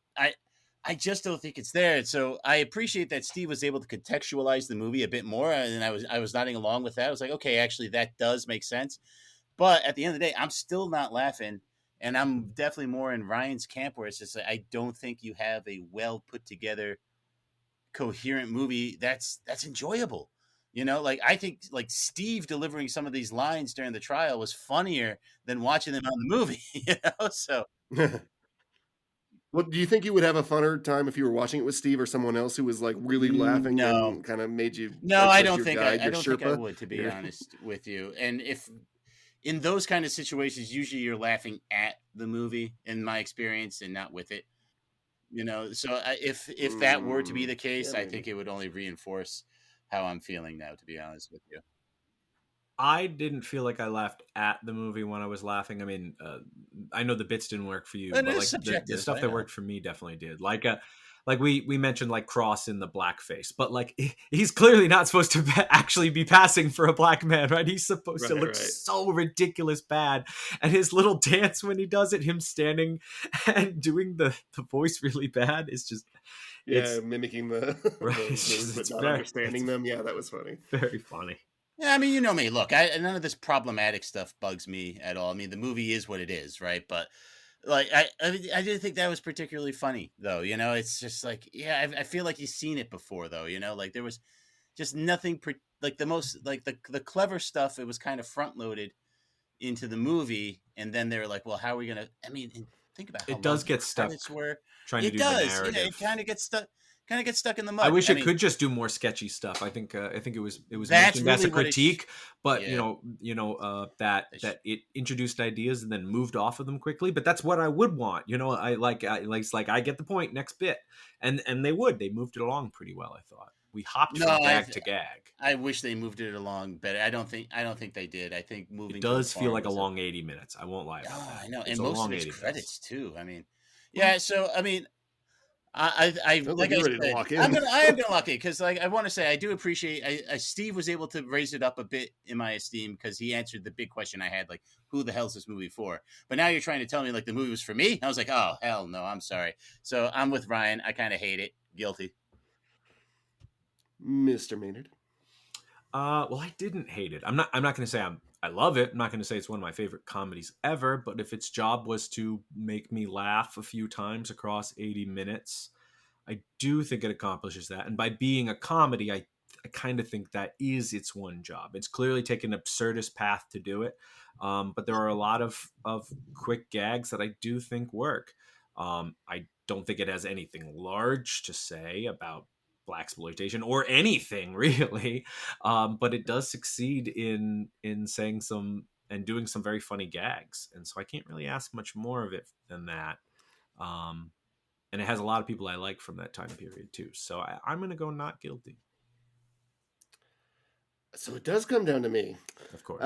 I just don't think it's there. So I appreciate that Steve was able to contextualize the movie a bit more, and I was nodding along with that. I was like, okay, actually, that does make sense. But at the end of the day, I'm still not laughing, and I'm definitely more in Ryan's camp where it's just like, I don't think you have a well put together, coherent movie that's enjoyable. Like I think like Steve delivering some of these lines during the trial was funnier than watching them on the movie. So. Well, do you think you would have a funner time if you were watching it with Steve or someone else who was like really laughing and kind of made you? No, like, I don't think guide, I don't think I Sherpa? would, to be honest with you. And if in those kind of situations, usually you're laughing at the movie, in my experience, and not with it. So if that were to be the case, I think it would only reinforce how I'm feeling now, to be honest with you. I didn't feel like I laughed at the movie when I was laughing. I mean, I know the bits didn't work for you, but like the stuff that worked for me definitely did. Like we mentioned like Cross in the blackface, but like he's clearly not supposed to actually be passing for a black man, right? He's supposed to look so ridiculous bad. And his little dance when he does it, him standing and doing the voice really bad, is just mimicking the but not understanding them. Yeah, that was funny. Very funny. Yeah, I mean, you know me. Look, none of this problematic stuff bugs me at all. I mean, the movie is what it is, right? But like, I didn't think that was particularly funny, though. It's just like, I feel like you've seen it before, though. Like there was just nothing like the most like the clever stuff. It was kind of front loaded into the movie, and then they were like, well, how are we gonna? I mean, think about how it does get stuck. Trying to do the narrative. It kind of gets stuck in the mud. I wish it could just do more sketchy stuff. I think it was mentioned as a critique, but that it introduced ideas and then moved off of them quickly. But that's what I would want. I get the point. Next bit, and they moved it along pretty well. I thought we hopped from gag to gag. I wish they moved it along better. I don't think they did. I think moving it does feel like a long 80 minutes. I won't lie about that. I know, it's and most of it's credits too. I mean, So I mean. I like I said, I am gonna lock in because like I want to say I do appreciate Steve was able to raise it up a bit in my esteem because he answered the big question I had, like, who the hell's this movie for? But now you're trying to tell me like the movie was for me. I was like, oh hell no, I'm sorry. So I'm with Ryan. I kind of hate it. Guilty. Mr. Maynard. Well, I didn't hate it. I'm not going to say I love it. I'm not going to say it's one of my favorite comedies ever, but if its job was to make me laugh a few times across 80 minutes, I do think it accomplishes that. And by being a comedy, I kind of think that is its one job. It's clearly taken an absurdist path to do it. But there are a lot of quick gags that I do think work. I don't think it has anything large to say about blaxploitation or anything really, but it does succeed in saying some and doing some very funny gags, and so I can't really ask much more of it than that. And it has a lot of people I like from that time period too, so I'm gonna go not guilty. So it does come down to me, of course.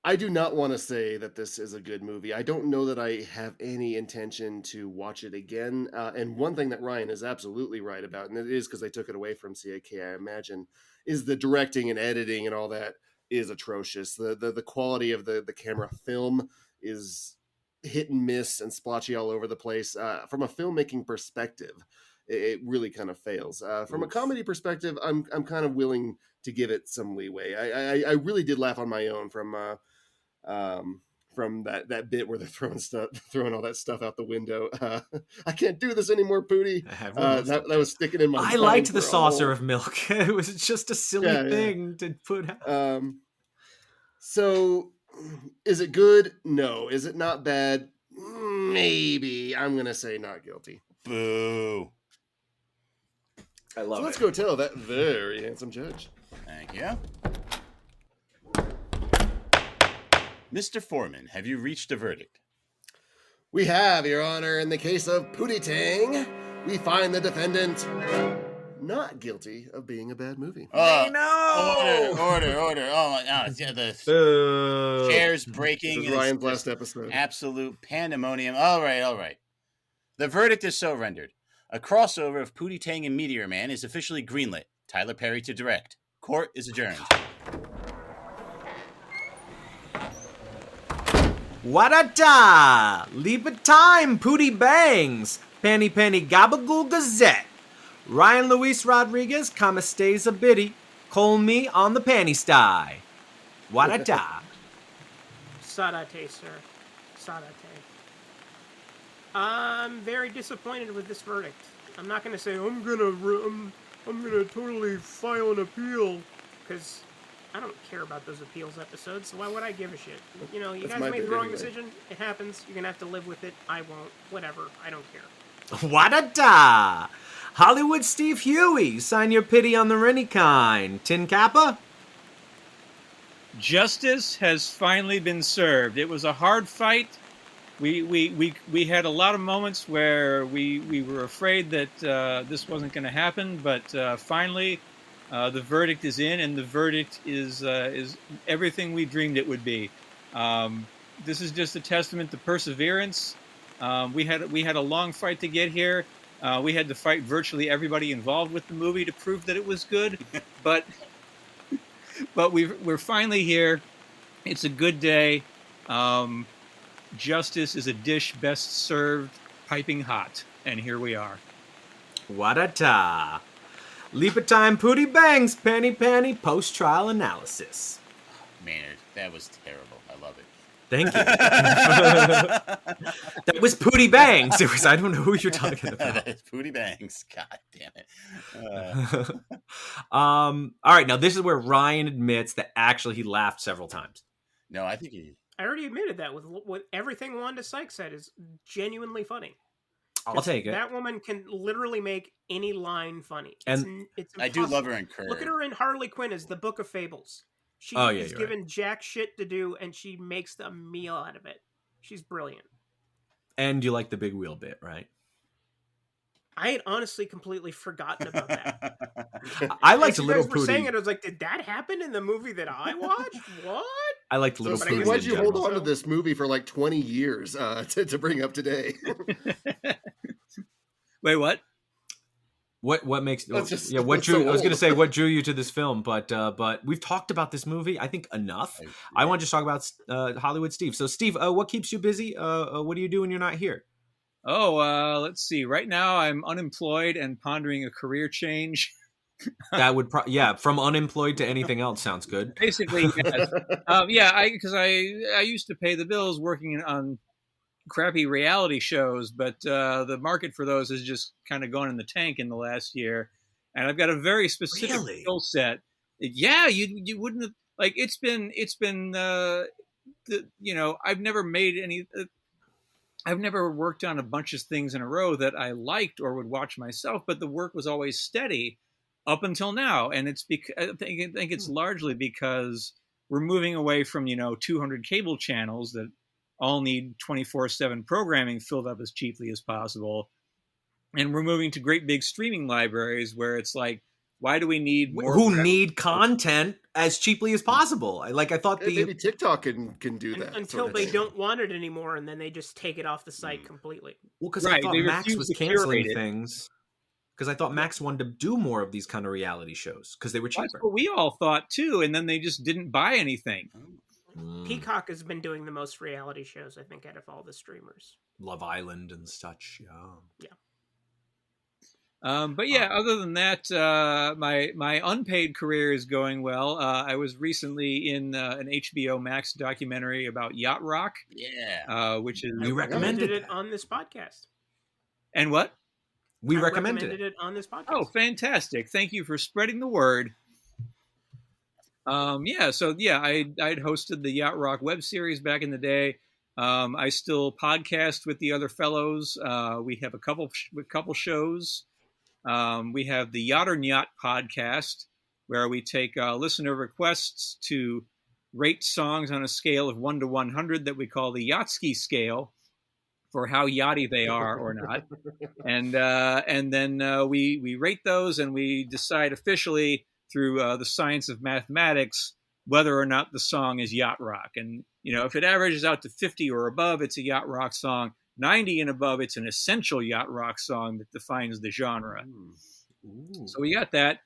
I do not want to say that this is a good movie. I don't know that I have any intention to watch it again. And one thing that Ryan is absolutely right about, and it is because I took it away from CAK, I imagine, is the directing and editing and all that is atrocious. The quality of the camera film is hit and miss and splotchy all over the place. From a filmmaking perspective, it really kind of fails. From a comedy perspective, I'm kind of willing to give it some leeway. I really did laugh on my own from that bit where they're throwing all that stuff out the window. I can't do this anymore, Pootie. That was sticking in my mind. I liked the saucer of milk. It was just a silly thing to put out. So Is it good? No. Is it not bad? Maybe. I'm going to say not guilty. Boo. I love So let's it. go tell that very handsome judge. Thank you. Mr. Foreman, have you reached a verdict? We have, Your Honor, in the case of Pootie Tang, we find the defendant not guilty of being a bad movie. No! Order. Oh, my God. Yeah, the chairs breaking. This is Ryan's last episode. Absolute pandemonium. All right. The verdict is so rendered. A crossover of Pootie Tang and Meteor Man is officially greenlit. Tyler Perry to direct. Court is adjourned. What-a-da! Leap of time, Pootie Bangs! Penny Gabagool Gazette! Ryan Luis Rodriguez, Kamasteza Biddy, Call me on the panty sty. What-a-da! Sadate, sir. Sadate. I'm very disappointed with this verdict. I'm not gonna say I'm gonna totally file an appeal, because I don't care about those appeals episodes. So why would I give a shit? You know, you guys made the wrong decision. It happens. You're gonna have to live with it. I won't. Whatever. I don't care. What-a-da! Hollywood Steve Huey, sign your pity on the Rennie kind. Tin Kappa? Justice has finally been served. It was a hard fight. We had a lot of moments where we were afraid that this wasn't going to happen, but finally the verdict is in, and the verdict is everything we dreamed it would be. This is just a testament to perseverance. We had a long fight to get here. We had to fight virtually everybody involved with the movie to prove that it was good, but we're finally here. It's a good day. Justice is a dish best served piping hot, and here we are. What-a-ta! Leap of time, Pootie Bangs, Penny, post-trial analysis. Maynard, that was terrible. I love it. Thank you. That was Pootie Bangs. It was, I don't know who you're talking about. That is Pootie Bangs. God damn it. All right, now this is where Ryan admits that actually he laughed several times. No, I think he... I already admitted that with everything Wanda Sykes said is genuinely funny. I'll take it. That woman can literally make any line funny. And it's I do love her in Kirk. Look at her in Harley Quinn as the Book of Fables. She is given jack shit to do, and she makes a meal out of it. She's brilliant. And you like the big wheel bit, right? I had honestly completely forgotten about that. I liked Little Pootie. Saying it, I was like, did that happen in the movie that I watched? What? I liked Little Pootie. Why'd you hold on to this movie for like 20 years to bring up today? Wait, what? What makes what drew? So I was going to say what drew you to this film, but we've talked about this movie I think enough. I want to just talk about Hollywood Steve. So Steve, what keeps you busy? What do you do when you're not here? Oh, let's see. Right now, I'm unemployed and pondering a career change. That would, from unemployed to anything else sounds good. Basically, yes. Because I used to pay the bills working on crappy reality shows, but the market for those has just kind of gone in the tank in the last year. And I've got a very specific skill set. Yeah, you wouldn't have, like, it's been I've never made any. I've never worked on a bunch of things in a row that I liked or would watch myself, but the work was always steady up until now. And it's I think it's largely because we're moving away from, 200 cable channels that all need 24/7 programming filled up as cheaply as possible. And we're moving to great big streaming libraries where it's like, why do we need more? Who need content as cheaply as possible? I thought maybe TikTok can do that until they don't want it anymore, and then they just take it off the site completely. Well, because I thought Max was canceling things. Because I thought Max wanted to do more of these kind of reality shows because they were cheaper. That's what we all thought too, and then they just didn't buy anything. Peacock has been doing the most reality shows, I think, out of all the streamers. Love Island and such. Yeah. But yeah, other than that, my unpaid career is going well. I was recently in an HBO Max documentary about yacht rock. Yeah. Which is we recommended it on this podcast. And what? We recommended it on this podcast. Oh, fantastic! Thank you for spreading the word. I'd hosted the Yacht Rock web series back in the day. I still podcast with the other fellows. We have a couple shows. We have the Nyacht Podcast, where we take listener requests to rate songs on a scale of 1 to 100 that we call the Yachtski scale, for how yachty they are or not. And then we rate those, and we decide officially through the science of mathematics whether or not the song is yacht rock. And, if it averages out to 50 or above, it's a yacht rock song. 90 and above, it's an essential yacht rock song that defines the genre. Ooh. So we got that.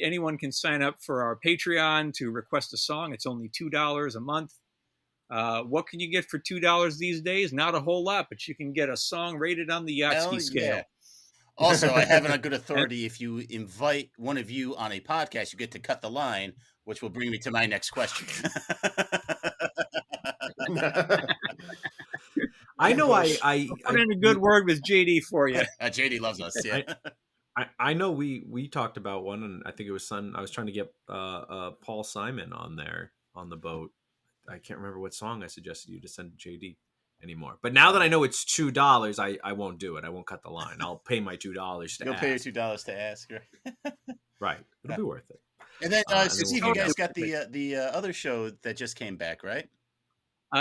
Anyone can sign up for our Patreon to request a song. It's only $2 a month. What can you get for $2 these days? Not a whole lot, but you can get a song rated on the Yachtski scale. Yeah. Also, I have it on good authority. If you invite one of you on a podcast, you get to cut the line, which will bring me to my next question. I know I put in a good word with JD for you. JD loves us. Yeah. I know we talked about one, and I think it was I was trying to get Paul Simon on there on the boat. I can't remember what song I suggested you to send to JD anymore. But now that I know it's $2, I won't do it. I won't cut the line. I'll pay my $2 to ask. You'll pay your $2 to ask, right? Right. It'll be worth it. And then, Steve, you guys got the other show that just came back, right?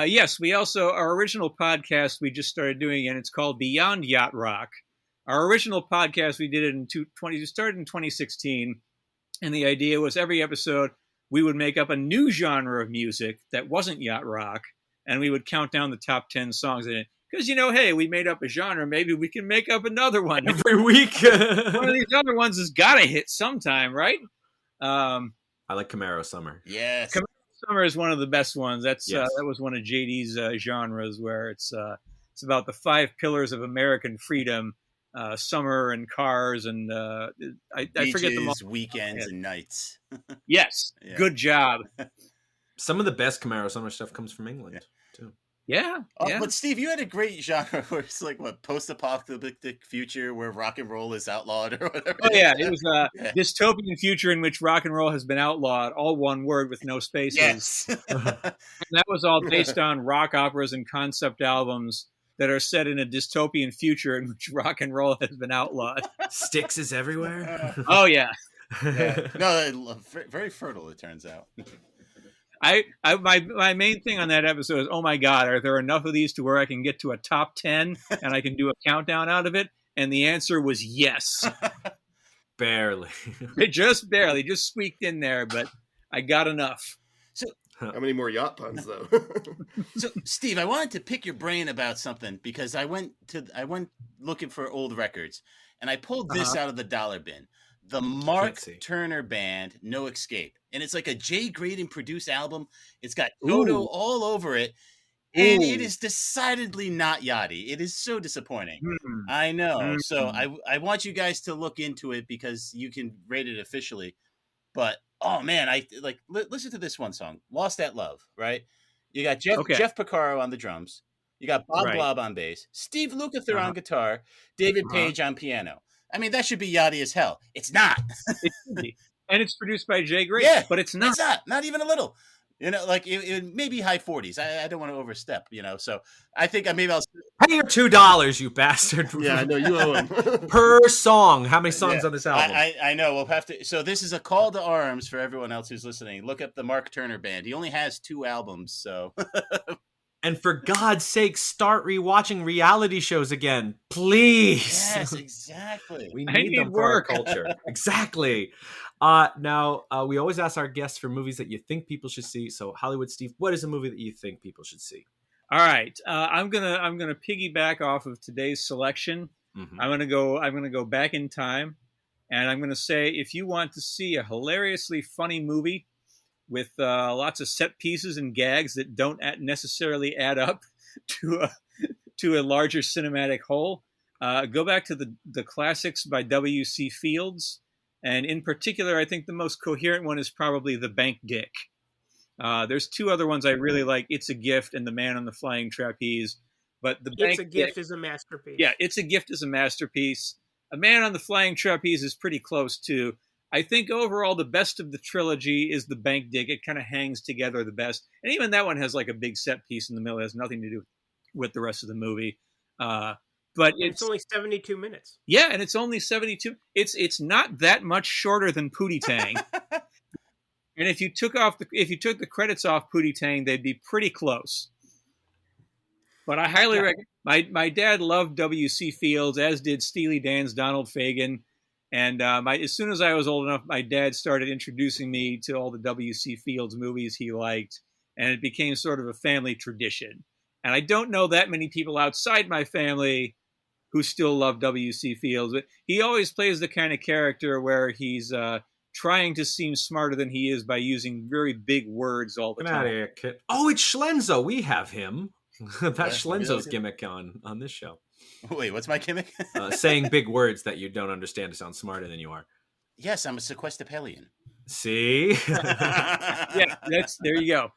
Yes, we also, our original podcast we just started doing, and it's called Beyond Yacht Rock. Our original podcast, we did it started in 2016, and the idea was every episode we would make up a new genre of music that wasn't yacht rock, and we would count down the top 10 songs in it. Because, hey, we made up a genre, maybe we can make up another one. Every week. One of these other ones has got to hit sometime, right? I like Camaro Summer. Yes. Camaro Summer is one of the best ones. That was one of JD's genres, where it's about the 5 pillars of American freedom. Summer and cars and I forget them all. Weekends and nights. Yes, yeah. Good job. Some of the best Camaro Summer stuff comes from England too. Yeah, yeah. But Steve, you had a great genre where it's like post-apocalyptic future where rock and roll is outlawed or whatever. Oh yeah, it was a dystopian future in which rock and roll has been outlawed, all one word with no spaces. Yes. And that was all based on rock operas and concept albums that are set in a dystopian future in which rock and roll has been outlawed. Styx is everywhere. Oh yeah. No, very fertile. It turns out. My main thing on that episode is, oh my God, are there enough of these to where I can get to a top 10 and I can do a countdown out of it? And the answer was yes. Barely. Just barely, just squeaked in there, but I got enough. So. How many more yacht puns, though? So, Steve, I wanted to pick your brain about something because I went looking for old records, and I pulled this out of the dollar bin. The Mark Turner Band, No Escape. And it's like a Jay Graydon produced album. It's got Toto all over it, and it is decidedly not yachty. It is so disappointing. I know. So I want you guys to look into it because you can rate it officially. But oh man, listen to this one song, "Lost at Love." Right? You got Jeff Porcaro on the drums. You got Bob Blob on bass, Steve Lukather on guitar, David Page on piano. I mean, that should be yachty as hell. It's not. It should be. And it's produced by Jay Graydon, but it's not. It's not even a little. Like it maybe high 40s. I don't want to overstep. So I think maybe I'll pay your $2, you bastard. Yeah, I know you owe him per song. How many songs on this album? I know. We'll have to. So this is a call to arms for everyone else who's listening. Look up the Mark Turner Band. He only has 2 albums, so. And for God's sake, start rewatching reality shows again, please. Yes, exactly. We need them for our culture. Exactly. Now, we always ask our guests for movies that you think people should see. So, Hollywood Steve, what is a movie that you think people should see? All right, I'm gonna piggyback off of today's selection. I'm gonna go back in time, and I'm gonna say if you want to see a hilariously funny movie with lots of set pieces and gags that don't necessarily add up to a larger cinematic whole, go back to the classics by W.C. Fields. And in particular, I think the most coherent one is probably The Bank Dick. There's 2 other ones I really like, It's a Gift and The Man on the Flying Trapeze. But The Bank It's a Gift Dick, is a masterpiece. Yeah, It's a Gift is a masterpiece. A Man on the Flying Trapeze is pretty close too. I think overall the best of the trilogy is the bank dig. It kind of hangs together the best. And even that one has like a big set piece in the middle. It has nothing to do with the rest of the movie. But it's only 72 minutes. Yeah, and it's only 72. It's not that much shorter than Pootie Tang. And if you took the credits off Pootie Tang, they'd be pretty close. But I highly recommend. My dad loved W.C. Fields, as did Steely Dan's Donald Fagen. And as soon as I was old enough, my dad started introducing me to all the W.C. Fields movies he liked, and it became sort of a family tradition. And I don't know that many people outside my family who still love W.C. Fields, but he always plays the kind of character where he's trying to seem smarter than he is by using very big words all the time. Get out of here, kid. Oh, it's Schlenzo. We have him. That's Schlenzo's gimmick on this show. Wait, what's my gimmick? Saying big words that you don't understand to sound smarter than you are. Yes, I'm a Sequestapelian. See? Yeah, there you go.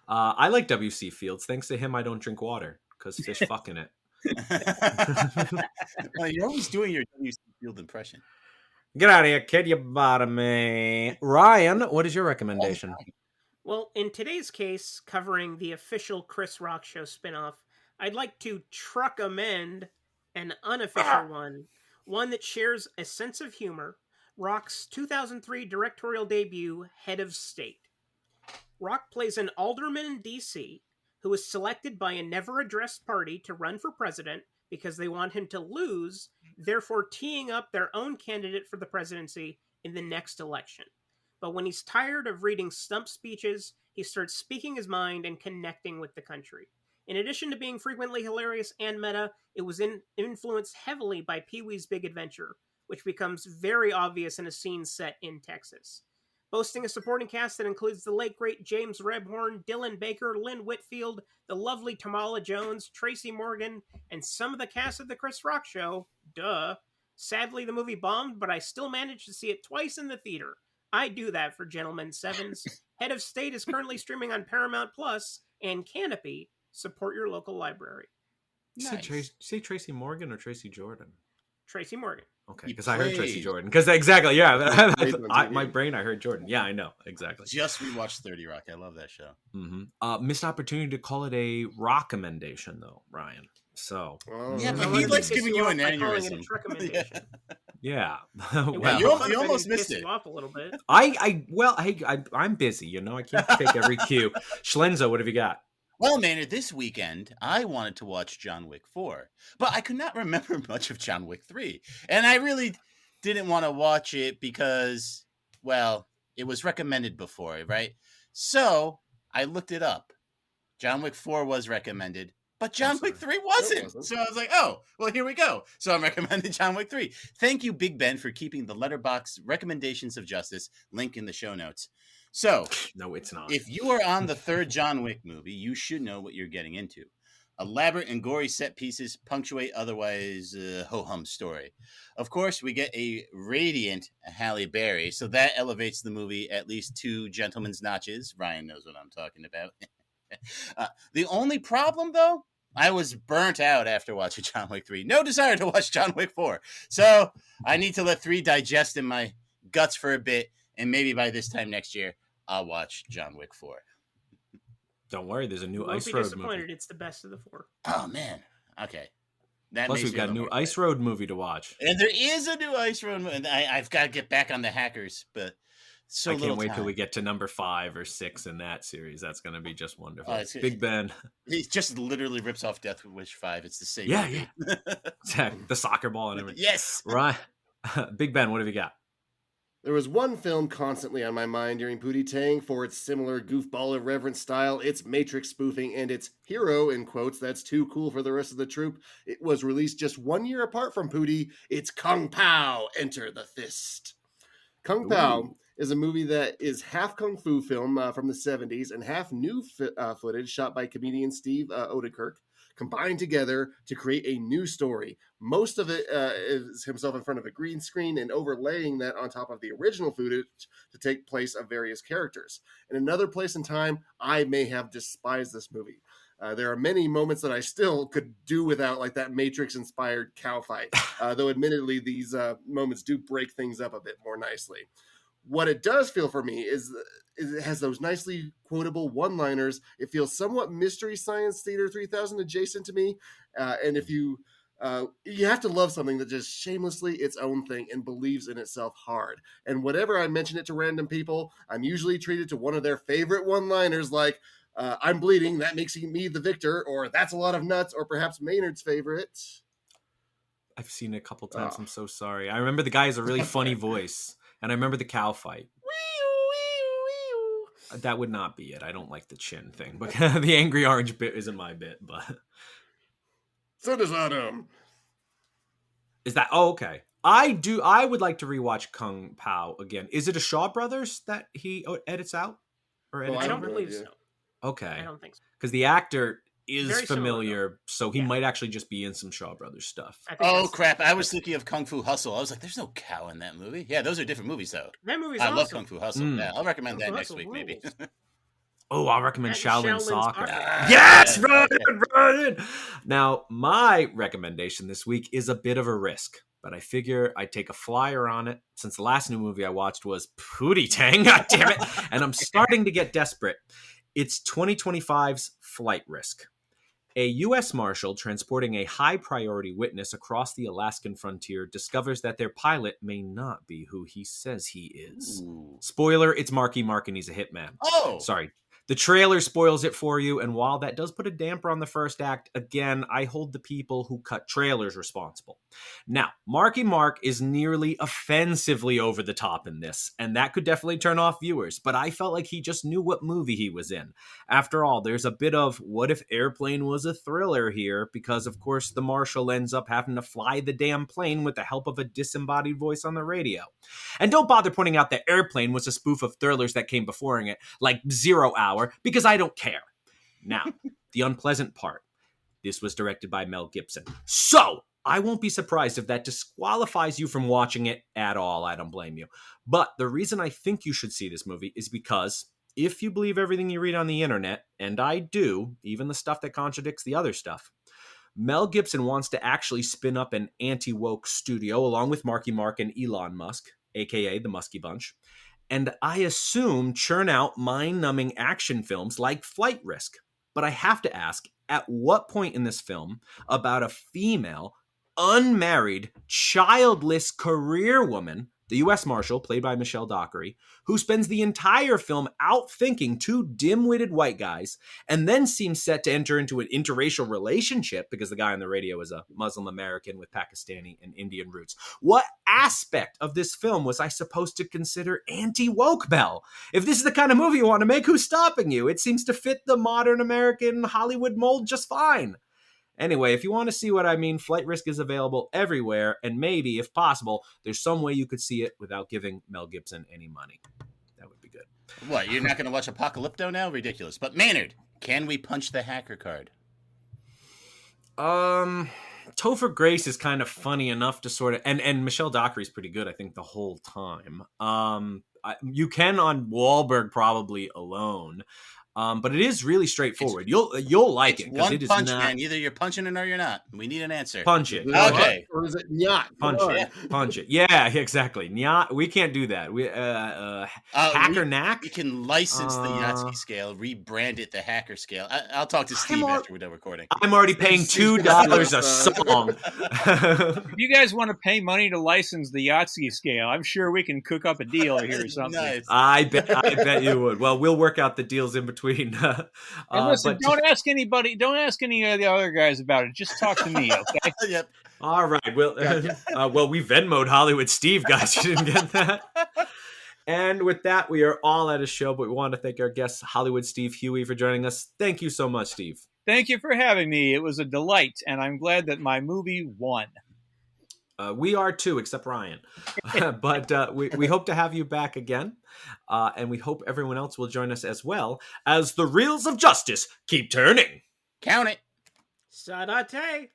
I like W.C. Fields. Thanks to him, I don't drink water because fish fucking it. Well, you're always doing your W.C. Field impression. Get out of here, kid. You bottom me. Ryan, what is your recommendation? Well, in today's case, covering the official Chris Rock Show spinoff, I'd like to truck amend an unofficial one that shares a sense of humor, Rock's 2003 directorial debut, Head of State. Rock plays an alderman in D.C. who is selected by a never-addressed party to run for president because they want him to lose, therefore teeing up their own candidate for the presidency in the next election. But when he's tired of reading stump speeches, he starts speaking his mind and connecting with the country. In addition to being frequently hilarious and meta, it was influenced heavily by Pee-wee's Big Adventure, which becomes very obvious in a scene set in Texas. Boasting a supporting cast that includes the late great James Rebhorn, Dylan Baker, Lynn Whitfield, the lovely Tamala Jones, Tracy Morgan, and some of the cast of the Chris Rock Show, duh. Sadly, the movie bombed, but I still managed to see it twice in the theater. I do that for Gentlemen Sevens. Head of State is currently streaming on Paramount Plus and Canopy. Support your local library. Nice. Say Tracy Morgan or Tracy Jordan? Tracy Morgan. Okay, because I heard Tracy Jordan. Because exactly, yeah. My brain, I heard Jordan. Yeah, I know, exactly. Just rewatched 30 Rock. I love that show. Mm-hmm. Missed opportunity to call it a rock commendation, though, Ryan. So yeah, but he likes giving you an aneurysm. Yeah. Well, you almost missed it. Off a little bit. I'm busy. You know, I can't take every cue. Schlenzo, what have you got? Well, Maynard, this weekend, I wanted to watch John Wick 4, but I could not remember much of John Wick 3. And I really didn't want to watch it because, well, it was recommended before, right? So I looked it up. John Wick 4 was recommended, but John Wick 3 wasn't. So I was like, oh, well, here we go. So I'm recommending John Wick 3. Thank you, Big Ben, for keeping the Letterboxd Recommendations of Justice link in the show notes. So, no, it's not. If you are on the third John Wick movie, you should know what you're getting into. Elaborate and gory set pieces punctuate otherwise ho-hum story. Of course, we get a radiant Halle Berry, so that elevates the movie at least 2 gentleman's notches. Ryan knows what I'm talking about. The only problem, though, I was burnt out after watching John Wick 3. No desire to watch John Wick 4. So I need to let 3 digest in my guts for a bit, and maybe by this time next year, I'll watch John Wick 4. Don't worry, there's a new Ice Road movie. It's the best of the 4. Oh, man. Okay. Plus, we've got a new Ice Road movie to watch. And there is a new Ice Road movie. I've got to get back on the hackers, but I can't wait till we get to number 5 or 6 in that series. That's going to be just wonderful. Big Ben. He just literally rips off Death Wish 5. It's the same movie. Yeah. The soccer ball and everything. Yes. Right. Big Ben, what have you got? There was one film constantly on my mind during Pootie Tang for its similar goofball irreverent style, its Matrix spoofing, and its hero, in quotes, that's too cool for the rest of the troupe. It was released just 1 year apart from Pootie. It's Kung Pao, Enter the Fist. Kung Pao is a movie that is half kung fu film from the 70s and half new footage shot by comedian Steve Odekirk, combined together to create a new story. Most of it is himself in front of a green screen and overlaying that on top of the original footage to take place of various characters. In another place in time, I may have despised this movie. There are many moments that I still could do without, like that Matrix-inspired cow fight, though admittedly these moments do break things up a bit more nicely. What it does feel for me is it has those nicely quotable one-liners. It feels somewhat Mystery Science Theater 3000 adjacent to me, and if you have to love something that just shamelessly its own thing and believes in itself hard. And whenever I mention it to random people, I'm usually treated to one of their favorite one-liners like, I'm bleeding, that makes me the victor, or that's a lot of nuts, or perhaps Maynard's favorite. I've seen it a couple times. I'm so sorry. I remember the guy has a really funny voice, and I remember the cow fight. That would not be it. I don't like the chin thing, but the angry orange bit isn't my bit, but... So does Adam. Is that... Oh, okay. I would like to rewatch Kung Pao again. Is it a Shaw Brothers that he edits out? Or edits I don't over? believe so. Okay. I don't think so. Because the actor is Very familiar, similar, so he might actually just be in some Shaw Brothers stuff. Oh, crap. I was thinking of Kung Fu Hustle. I was like, there's no cow in that movie. Yeah, those are different movies, though. That movie's I awesome. love Kung Fu Hustle. Yeah, I'll recommend Kung that Fu next Hustle week, maybe. rules. Oh, I'll recommend And Shaolin Shaolin Soccer. Soccer. Yes, Ryan! Now, my recommendation this week is a bit of a risk, but I figure I'd take a flyer on it since the last new movie I watched was Pootie Tang, God damn it, and I'm starting to get desperate. It's 2025's Flight Risk. A U.S. Marshal transporting a high-priority witness across the Alaskan frontier discovers that their pilot may not be who he says he is. Ooh. Spoiler, it's Marky Mark and he's a hitman. Oh! Sorry. The trailer spoils it for you, and while that does put a damper on the first act, again, I hold the people who cut trailers responsible. Now, Marky Mark is nearly offensively over the top in this, and that could definitely turn off viewers, but I felt like he just knew what movie he was in. After all, there's a bit of what if Airplane was a thriller here, because of course the Marshal ends up having to fly the damn plane with the help of a disembodied voice on the radio. And don't bother pointing out that Airplane was a spoof of thrillers that came before it, like 0 Hour, because I don't care. Now, the unpleasant part. This was directed by Mel Gibson. So, I won't be surprised if that disqualifies you from watching it at all. I don't blame you. But the reason I think you should see this movie is because if you believe everything you read on the internet, and I do, even the stuff that contradicts the other stuff, Mel Gibson wants to actually spin up an anti-woke studio along with Marky Mark and Elon Musk, aka the Muskie Bunch, and I assume churn out mind-numbing action films like Flight Risk. But I have to ask, at what point in this film about a female, unmarried, childless career woman, the U.S. Marshal, played by Michelle Dockery, who spends the entire film outthinking two dim-witted white guys and then seems set to enter into an interracial relationship because the guy on the radio is a Muslim American with Pakistani and Indian roots. What aspect of this film was I supposed to consider anti-woke, Bell? If this is the kind of movie you want to make, who's stopping you? It seems to fit the modern American Hollywood mold just fine. Anyway, if you want to see what I mean, Flight Risk is available everywhere, and maybe, if possible, there's some way you could see it without giving Mel Gibson any money. That would be good. What, you're not going to watch Apocalypto now? Ridiculous. But Maynard, can we punch the hacker card? Topher Grace is kind of funny enough to sort of, and Michelle Dockery's pretty good, I think, the whole time. You can on Wahlberg probably alone. But it is really straightforward. You'll like it. One it is punch, not... man. Either you're punching it or you're not. We need an answer. Punch it. Okay. Or is it Nyacht? Punch it. Punch it. Yeah, exactly. Nyacht. We can't do that. Hacker Knack. You can license the Yahtzee scale, rebrand it the hacker scale. I'll talk to Steve after we're done recording. I'm already paying $2 a song. If you guys want to pay money to license the Yahtzee scale, I'm sure we can cook up a deal here or something. Nice. I bet you would. Well, we'll work out the deals in between. And listen, don't ask anybody. Don't ask any of the other guys about it. Just talk to me, okay? Yep. All right. Well, we Venmo'd Hollywood Steve, guys. You didn't get that. And with that, we are all at a show, but we want to thank our guest, Hollywood Steve Huey, for joining us. Thank you so much, Steve. Thank you for having me. It was a delight, and I'm glad that my movie won. We are too, except Ryan. But we hope to have you back again. And we hope everyone else will join us as well as the reels of justice keep turning. Count it. Sadate.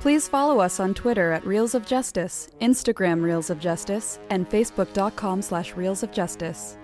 Please follow us on Twitter at Reels of Justice, Instagram Reels of Justice, and Facebook.com/Reels of Justice.